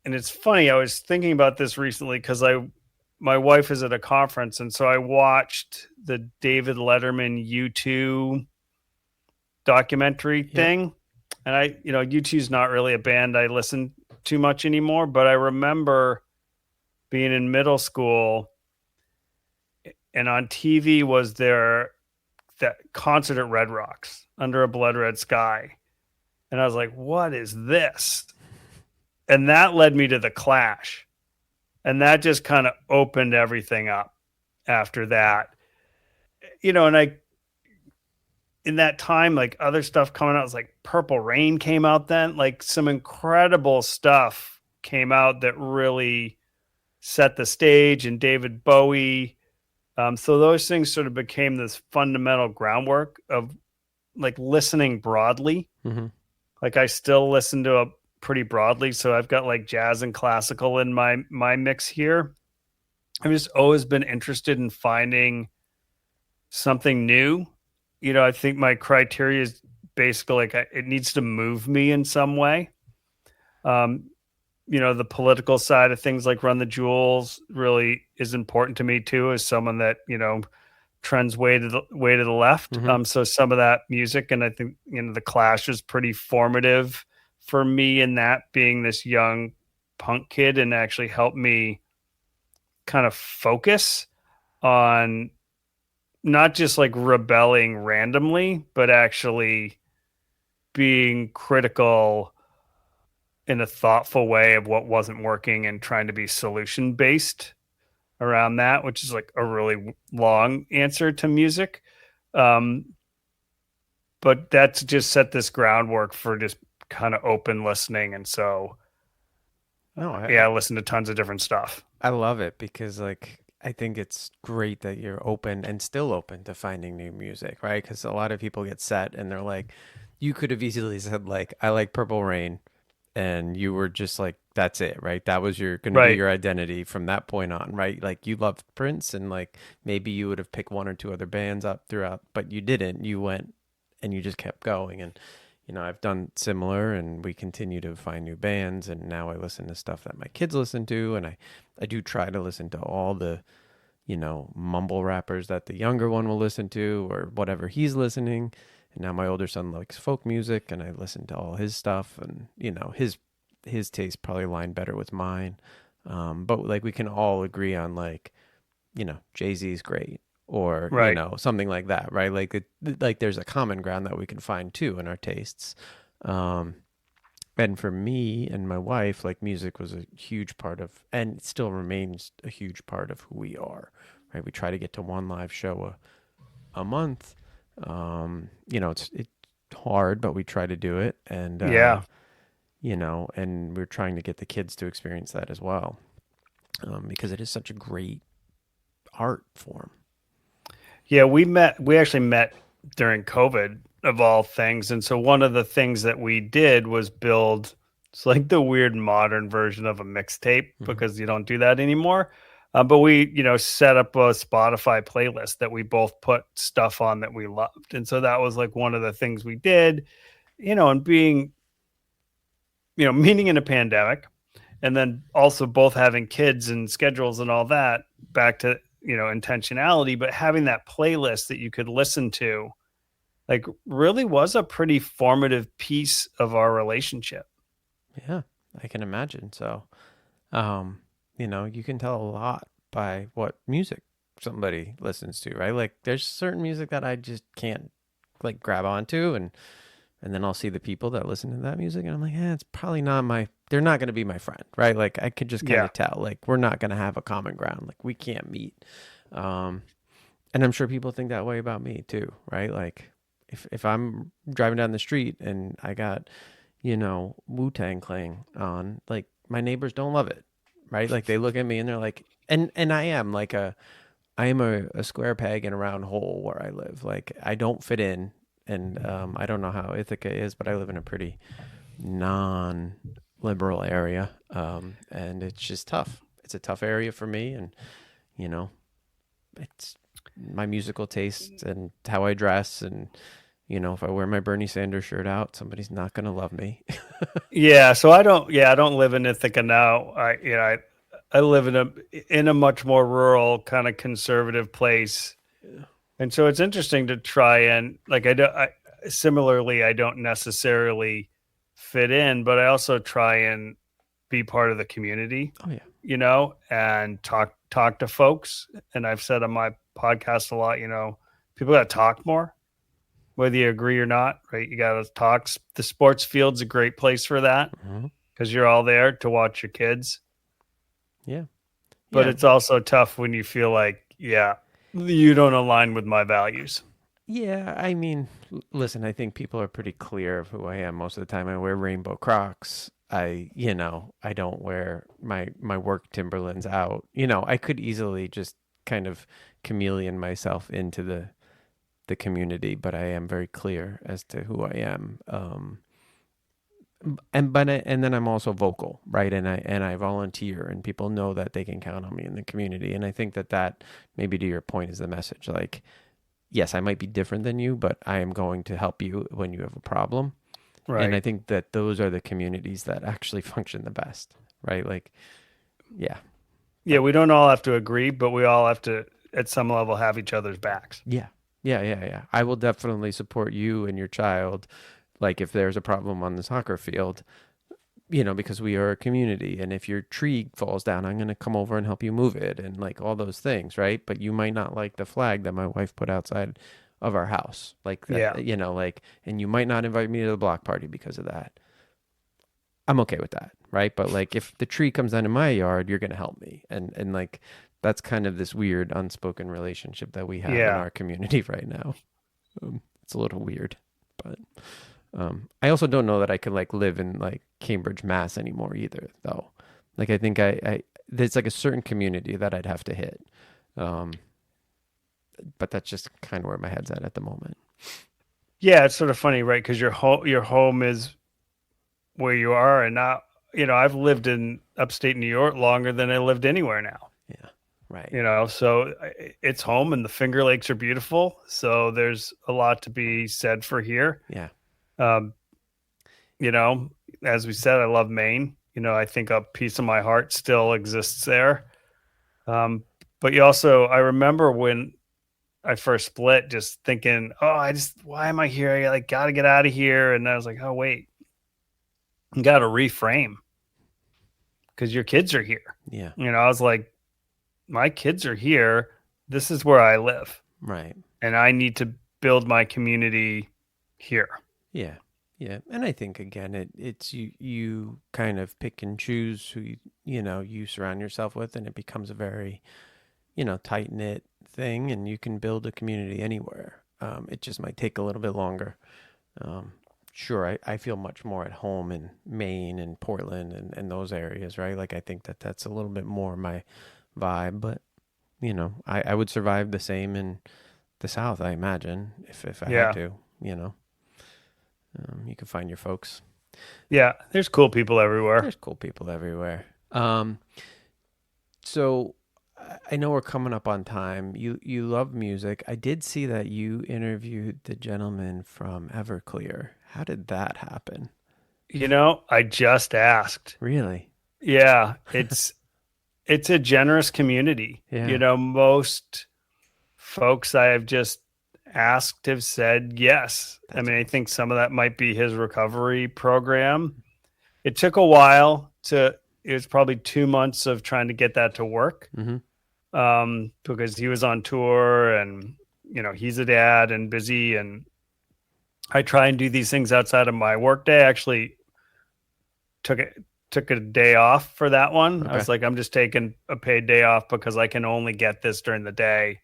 And it's funny, I was thinking about this recently because my wife is at a conference, and so I watched the David Letterman U2 documentary Yep. thing. And U2 is not really a band I listen to much anymore, but I remember being in middle school, and on TV was there that concert at Red Rocks, Under a Blood Red Sky. And I was like, what is this? And that led me to The Clash. And that just kind of opened everything up after that. And in that time, like other stuff coming out was like Purple Rain came out then. Like some incredible stuff came out that really set the stage, and David Bowie. So those things sort of became this fundamental groundwork of like listening broadly. Mm-hmm. Like I still listen to a pretty broadly. So I've got like jazz and classical in my mix here. I've just always been interested in finding something new. I think my criteria is basically like it needs to move me in some way. Um, the political side of things like Run the Jewels really is important to me too, as someone that, trends way to the left. Mm-hmm. So some of that music, and I think, The Clash was pretty formative for me in that, being this young punk kid, and actually helped me kind of focus on not just like rebelling randomly, but actually being critical in a thoughtful way of what wasn't working and trying to be solution based around that, which is like a really long answer to music. But that's just set this groundwork for just kind of open listening. And so, No, I listen to tons of different stuff. I love it because I think it's great that you're open and still open to finding new music, right? Because a lot of people get set and they're like, you could have easily said like, I like Purple Rain, and you were just like, that's it, right? That was your going to be Right. your identity from that point on, right? Like you loved Prince, and like maybe you would have picked one or two other bands up throughout, but you didn't. You went and you just kept going, and I've done similar, and we continue to find new bands, and now I listen to stuff that my kids listen to, and I do try to listen to all the, mumble rappers that the younger one will listen to, or whatever he's listening. And now my older son likes folk music, and I listen to all his stuff, and his taste probably line better with mine. But like we can all agree on like, Jay-Z's great, or Right. something like that, right? Like there's a common ground that we can find too in our tastes. And for me and my wife, like music was a huge part of, and it still remains a huge part of who we are, right? We try to get to one live show a month. It's hard, but we try to do it, and Yeah. and we're trying to get the kids to experience that as well, because it is such a great art form. Yeah, we actually met during COVID of all things. And so one of the things that we did was build it's like the weird modern version of a mixtape Mm-hmm. because you don't do that anymore. But we, set up a Spotify playlist that we both put stuff on that we loved. And so that was like one of the things we did, and being, meeting in a pandemic and then also both having kids and schedules and all that back to, intentionality, but having that playlist that you could listen to like really was a pretty formative piece of our relationship. Yeah, I can imagine. So, you can tell a lot by what music somebody listens to, right? Like there's certain music that I just can't like grab onto, and then I'll see the people that listen to that music and I'm like, it's probably not they're not going to be my friend, right? Like I could just kind Yeah. of tell, like we're not going to have a common ground. Like we can't meet. Um, and I'm sure people think that way about me too, right? Like if I'm driving down the street and I got, Wu-Tang Clan on, like my neighbors don't love it, right? Like they look at me and they're like, and I am a square peg in a round hole where I live. Like I don't fit in, and I don't know how Ithaca is, but I live in a pretty non-liberal area, and it's just tough. It's a tough area for me, and you know, it's my musical tastes and how I dress, and if I wear my Bernie Sanders shirt out, somebody's not gonna love me. Yeah. So I don't live in Ithaca now. I live in a much more rural kind of conservative place. And so it's interesting to try and like similarly I don't necessarily fit in, but I also try and be part of the community, Oh yeah, and talk to folks. And I've said on my podcast a lot, people got to talk more, whether you agree or not, right? You got to talk. The sports field's a great place for that hmm because you're all there to watch your kids. yeah, But yeah. it's also tough when you feel like, yeah, you don't align with my values. Yeah, I mean, listen, I think people are pretty clear of who I am most of the time. I wear rainbow Crocs. I don't wear my work Timberlands out. I could easily just kind of chameleon myself into the community, but I am very clear as to who I am. And then I'm also vocal, right? And I volunteer, and people know that they can count on me in the community. And I think that maybe to your point is the message, like yes, I might be different than you, but I am going to help you when you have a problem. And I Right. think that those are the communities that actually function the best, right? Like, yeah, Yeah, but we don't all have to agree, but we all have to, at some level, have each other's backs. yeah, yeah. I will definitely support you and your child. Like, if there's a problem on the soccer field, because we are a community. And if your tree falls down, I'm going to come over and help you move it and like all those things, right? But you might not like the flag that my wife put outside of our house, like Yeah. that, and you might not invite me to the block party because of that. I'm okay with that, right? But like if the tree comes down in my yard, you're going to help me. And like that's kind of this weird unspoken relationship that we have in Yeah. our community right now. It's a little weird, but I also don't know that I could like live in like Cambridge, Mass anymore either, though. Like I think there's like a certain community that I'd have to hit, um, but that's just kind of where my head's at the moment. Yeah, it's sort of funny, right? Because your home is where you are, and not, I've lived in upstate New York longer than I lived anywhere now. Yeah, right. So it's home, and the Finger Lakes are beautiful. So there's a lot to be said for here. Yeah, Um, you know, as we said, I love Maine. I think a piece of my heart still exists there. Um, but I remember when I first split, just thinking, oh, why am I here? I like got to get out of here. And I was like, oh, wait, you got to reframe because your kids are here. yeah, I was like, my kids are here. This is where I live, right. and I need to build my community here. Yeah, yeah. And I think again, it's you kind of pick and choose who you surround yourself with, and it becomes a very tight knit thing, and you can build a community anywhere. It just might take a little bit longer. Sure, I feel much more at home in Maine and Portland and those areas, right? Like, I think that's a little bit more my vibe, but I would survive the same in the South, I imagine, if I had to, you can find your folks. Yeah, there's cool people everywhere. There's cool people everywhere. So I know we're coming up on time. You love music. I did see that you interviewed the gentleman from Everclear. How did that happen? I just asked. Really? Yeah, it's a generous community. Yeah. Most folks I have just asked have said yes. I mean, I think some of that might be his recovery program. It took a while it was probably 2 months of trying to get that to work. Because he was on tour and, he's a dad and busy, and I try and do these things outside of my work day. I actually took a day off for that one. Okay. I was like, I'm just taking a paid day off because I can only get this during the day.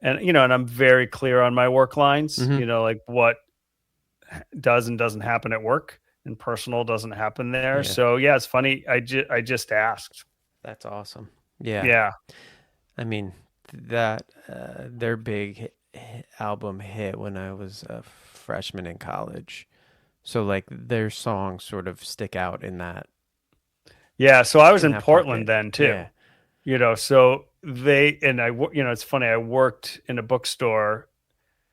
And, and I'm very clear on my work lines, like what does and doesn't happen at work and personal doesn't happen there. Yeah. So yeah, it's funny. I just asked. That's awesome. Yeah. Yeah. I mean, that their big album hit when I was a freshman in college. So like their songs sort of stick out in that. Yeah. So I was in that Portland pocket. then too. Yeah. So it's funny. I worked in a bookstore,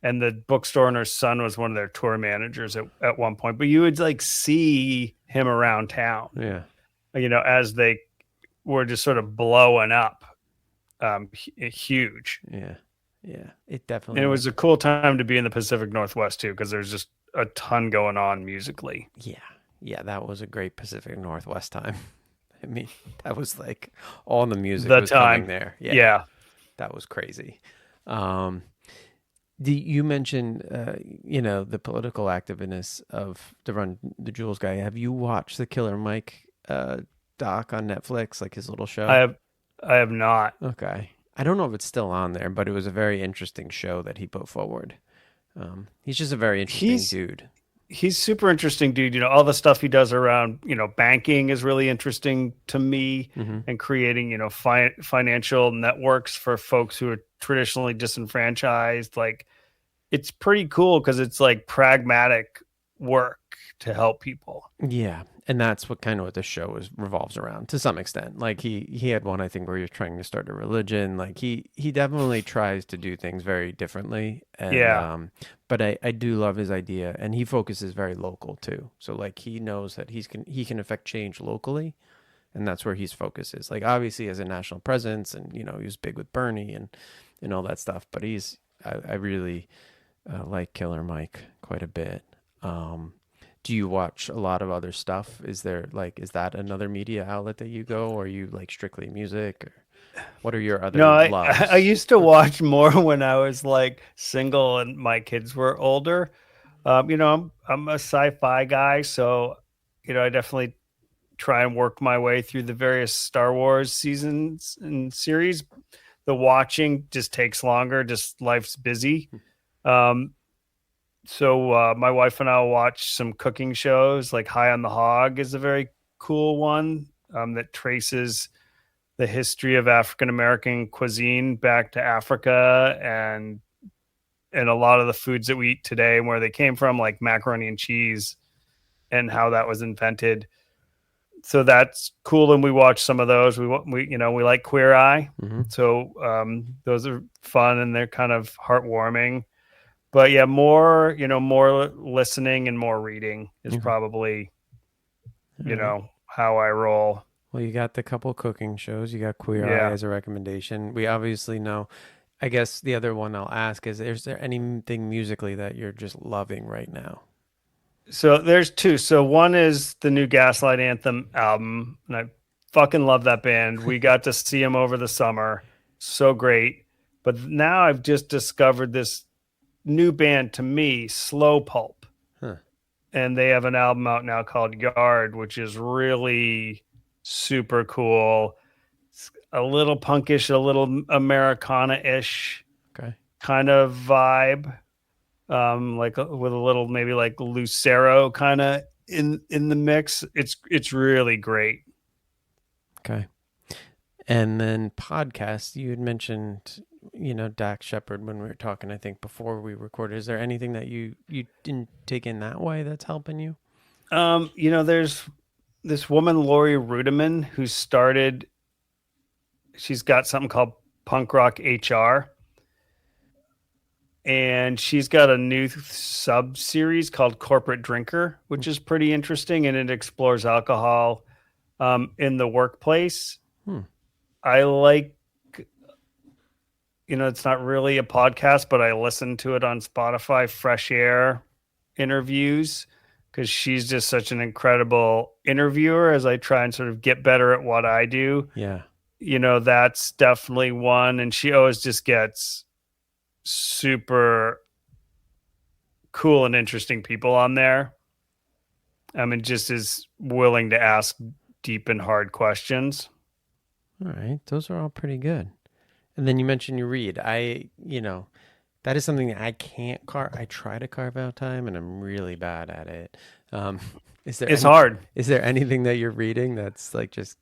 and the bookstore owner's son was one of their tour managers at one point, but you would like see him around town, Yeah. As they were just sort of blowing up, huge. Yeah. Yeah. It definitely. And it was a cool time to be in the Pacific Northwest too, because there's just a ton going on musically. Yeah. Yeah. That was a great Pacific Northwest time. I mean, that was like all the music was coming there. Yeah. That was crazy. You mentioned, the political activeness of the Run the Jewels guy. Have you watched the Killer Mike doc on Netflix, like his little show? I have not. Okay. I don't know if it's still on there, but it was a very interesting show that he put forward. He's just a very interesting dude. He's super interesting dude. All the stuff he does around, banking is really interesting to me, and creating, financial networks for folks who are traditionally disenfranchised. Like, it's pretty cool because it's like pragmatic work to help people. Yeah. And that's what the show revolves around to some extent. Like he had one, I think, where you're trying to start a religion. Like he definitely tries to do things very differently. And, yeah. But I do love his idea, and he focuses very local too. So like he knows that he can affect change locally, and that's where his focus is. Like obviously he has a national presence, and he was big with Bernie and all that stuff. But I really like Killer Mike quite a bit. Do you watch a lot of other stuff? Is that another media outlet that you go, or are you like strictly music? Or what are your other loves? I used to watch more when I was like single and my kids were older. I'm a sci-fi guy, so I definitely try and work my way through the various Star Wars seasons and series. The watching just takes longer, just life's busy. So my wife and I will watch some cooking shows, like High on the Hog is a very cool one that traces the history of African-American cuisine back to Africa and a lot of the foods that we eat today and where they came from, like macaroni and cheese and how that was invented. So that's cool. And we watch some of those. We like Queer Eye. So those are fun and they're kind of heartwarming. But yeah, more listening and more reading is probably, how I roll. Well, you got the couple cooking shows. You got Queer Eye as a recommendation. We obviously know. I guess the other one I'll ask is there anything musically that you're just loving right now? So there's two. So one is the new Gaslight Anthem album, and I fucking love that band. We got to see them over the summer. So great. But now I've just discovered this new band to me, Slow Pulp. And they have an album out now called Yard, which is really super cool. a little punkish, a little Americana-ish Okay. kind of vibe. Like with a little maybe like Lucero kind of in the mix. It's really great. Okay. And then podcasts, you had mentioned, Dax Shepard when we were talking, I think before we recorded. Is there anything that you didn't take in that way that's helping you? There's this woman, Lori Rudiman, she's got something called Punk Rock HR. And she's got a new sub series called Corporate Drinker, which is pretty interesting. And it explores alcohol in the workplace. I like, it's not really a podcast, but I listen to it on Spotify, Fresh Air interviews, because she's just such an incredible interviewer as I try and sort of get better at what I do. Yeah. That's definitely one. And she always just gets super cool and interesting people on there. I mean, just is willing to ask deep and hard questions. All right. Those are all pretty good. And then you mentioned you read. That is something that I can't carve. I try to carve out time and I'm really bad at it. It's hard. Is there anything that you're reading that's like just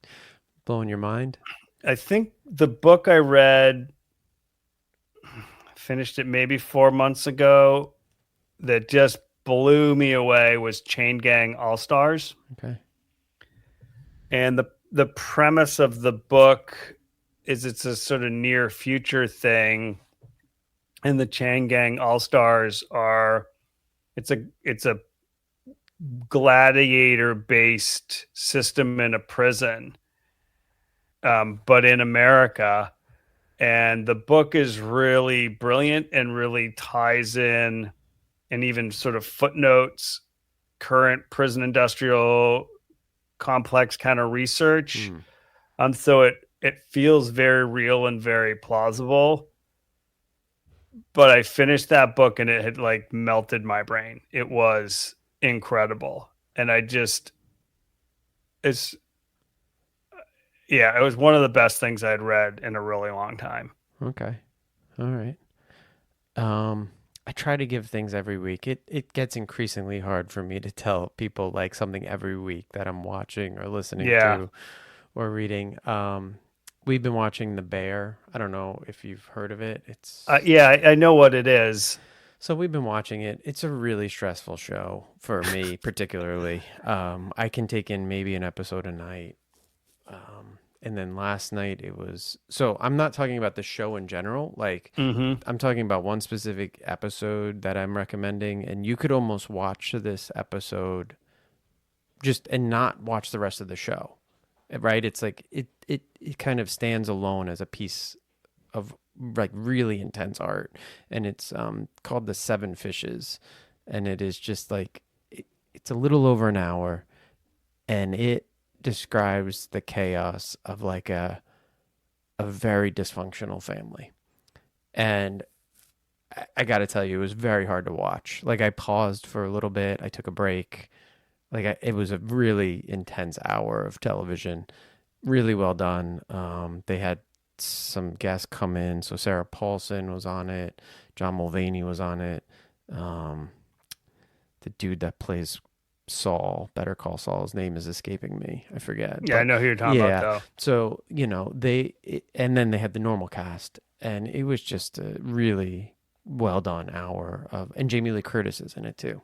blowing your mind? I think the book I read, finished it maybe 4 months ago, that just blew me away was Chain Gang Allstars. Okay. And the premise of the book is it's a sort of near future thing. And the Chain Gang Allstars it's a gladiator based system in a prison, but in America. And the book is really brilliant and really ties in and even sort of footnotes current prison industrial complex kind of research. So it feels very real and very plausible. But I finished that book and it had like melted my brain. It was incredible. And it was one of the best things I'd read in a really long time. Okay. All right. I try to give things every week. It gets increasingly hard for me to tell people like something every week that I'm watching or listening to or reading. We've been watching The Bear. I don't know if you've heard of it. It's I know what it is. So we've been watching it. It's a really stressful show for me, particularly. I can take in maybe an episode a night. And then last night it was, so I'm not talking about the show in general. Like I'm talking about one specific episode that I'm recommending, and you could almost watch this episode just and not watch the rest of the show, right? It's like, it kind of stands alone as a piece of like really intense art. And it's called The Seven Fishes. And it is just like, it's a little over an hour, and it describes the chaos of like a very dysfunctional family. And I got to tell you, it was very hard to watch. Like I paused for a little bit. I took a break. It was a really intense hour of television. Really well done. They had some guests come in. So Sarah Paulson was on it. John Mulvaney was on it. The dude that plays Saul, Better Call Saul, his name is escaping me. I forget. Yeah, I know who you're talking about, though. So, and then they had the normal cast, and it was just a really well done hour and Jamie Lee Curtis is in it too.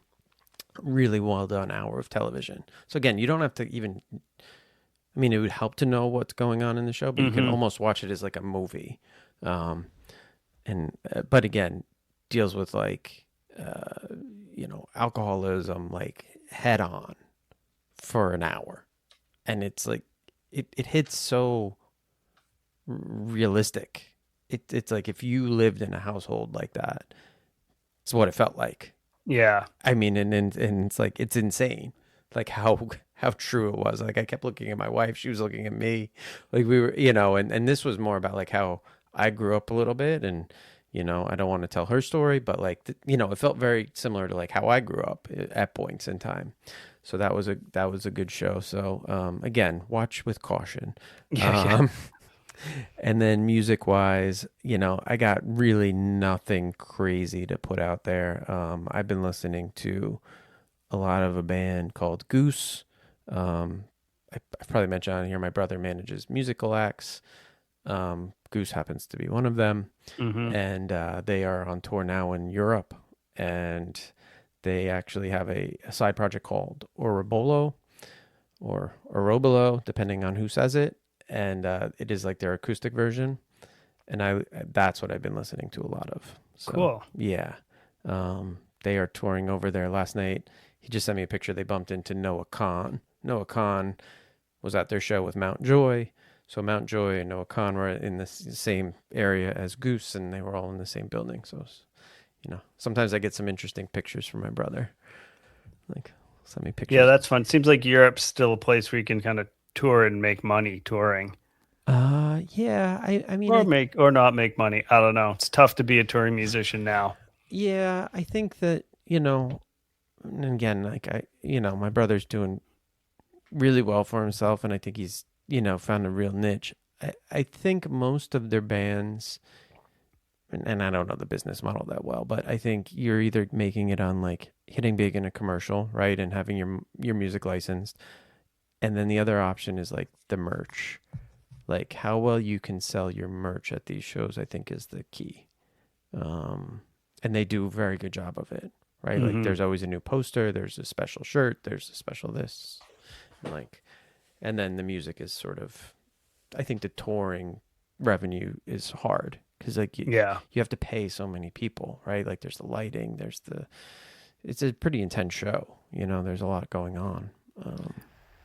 Really well done hour of television. So again, you don't have to even, I mean, it would help to know what's going on in the show, but you can almost watch it as like a movie. But again, deals with like, alcoholism, like head on for an hour. And it's like, it hits so realistic. It's like if you lived in a household like that, it's what it felt like. Yeah. I mean, and it's like, it's insane. Like how true it was. Like I kept looking at my wife. She was looking at me. Like we were, and this was more about like how I grew up a little bit, and, I don't want to tell her story, but like, it felt very similar to like how I grew up at points in time. So that was a good show. So, again, watch with caution. And then music wise, I got really nothing crazy to put out there. I've been listening to a lot of a band called Goose. I've probably mentioned on here, my brother manages musical acts. Goose happens to be one of them. Mm-hmm. And they are on tour now in Europe. And they actually have a side project called Oreobolo or Oreobolo, depending on who says it. And it is like their acoustic version. And that's what I've been listening to a lot of. So, Cool. yeah. They are touring over there last night. He just sent me a picture. They bumped into Noah Khan. Noah Khan was at their show with Mount Joy. So Mount Joy and Noah Khan were in the same area as Goose, and they were all in the same building. So, sometimes I get some interesting pictures from my brother. Like, send me pictures. Yeah, that's fun. Seems like Europe's still a place where you can kind of tour and make money touring. Yeah. I mean, Or not make money. I don't know. It's tough to be a touring musician now. yeah, I think that, and again, like my brother's doing really well for himself, and I think he's, found a real niche. I think most of their bands, and I don't know the business model that well, but I think you're either making it on like hitting big in a commercial, right, and having your music licensed, and then the other option is like the merch, like how well you can sell your merch at these shows. I think is the key, and they do a very good job of it, right? Mm-hmm. Like there's always a new poster, there's a special shirt, there's a special this, and then the music is sort of, I think the touring revenue is hard. Because you have to pay so many people, right? Like there's the lighting, it's a pretty intense show. There's a lot going on.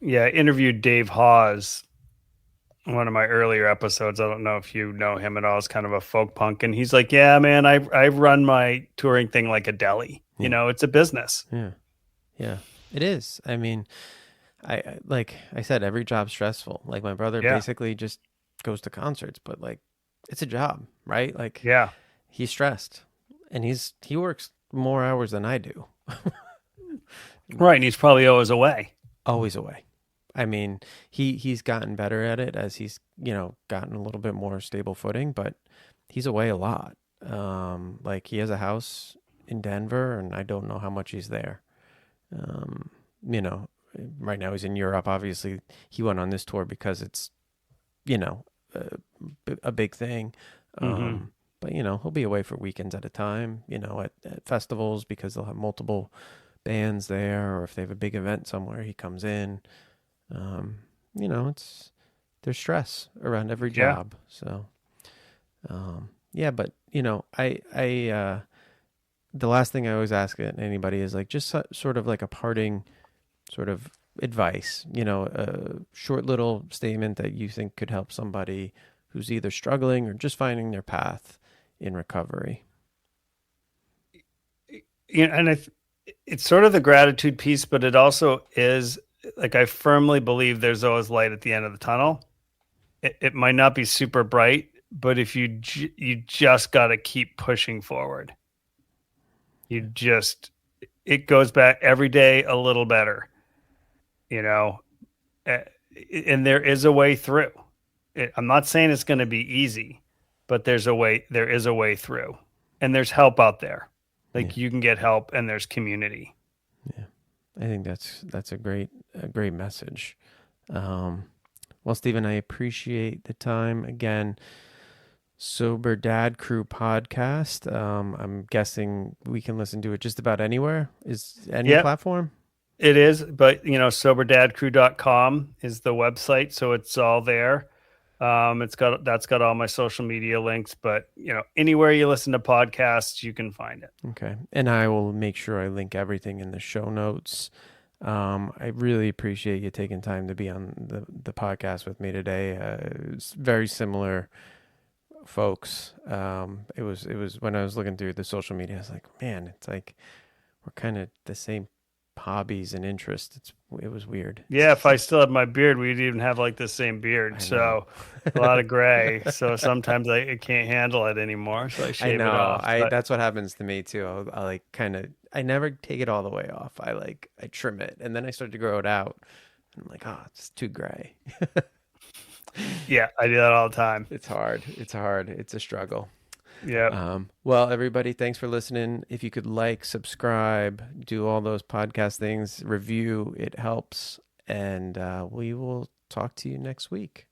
I interviewed Dave Hawes, one of my earlier episodes. I don't know if you know him at all. It's kind of a folk punk, and he's like, "Yeah, man, I run my touring thing like a deli. It's a business." Yeah, it is. I mean, I like I said, every job's stressful. Like my brother basically just goes to concerts, but like, it's a job, right? Like, he's stressed, and he works more hours than I do. Right, and he's probably always away. Always away. I mean, he's gotten better at it as he's gotten a little bit more stable footing, but he's away a lot. Like he has a house in Denver, and I don't know how much he's there. Right now he's in Europe. Obviously, he went on this tour because it's a big thing. But he'll be away for weekends at a time, at festivals, because they'll have multiple bands there, or if they have a big event somewhere, he comes in. There's stress around every job. So but I the last thing I always ask anybody is like just sort of like a parting sort of advice, a short little statement that you think could help somebody who's either struggling or just finding their path in recovery. And it's sort of the gratitude piece, but it also is like, I firmly believe there's always light at the end of the tunnel. It might not be super bright, but if you just got to keep pushing forward. It goes back every day a little better, and there is a way through. I'm not saying it's going to be easy, but there is a way through, and there's help out there. Like you can get help, and there's community. Yeah. I think that's a great message. Well, Stephen, I appreciate the time again. Sober Dad Crew podcast. I'm guessing we can listen to it just about anywhere. Is any platform? It is, but soberdadcrew.com is the website, so it's all there. That's got all my social media links, but anywhere you listen to podcasts, you can find it. Okay. And I will make sure I link everything in the show notes. I really appreciate you taking time to be on the podcast with me today. It's very similar folks. It was when I was looking through the social media, I was like, man, it's like we're kind of the same hobbies and interests. It was weird. Yeah, if I still had my beard, we'd even have like the same beard. So a lot of gray. So sometimes I can't handle it anymore. So I shave it off. That's what happens to me too. I like I never take it all the way off. I trim it, and then I start to grow it out. I'm like, oh, it's too gray. Yeah, I do that all the time. It's hard. It's hard. It's a struggle. Yeah. Well, everybody, thanks for listening. If you could like, subscribe, do all those podcast things, review, it helps. And we will talk to you next week.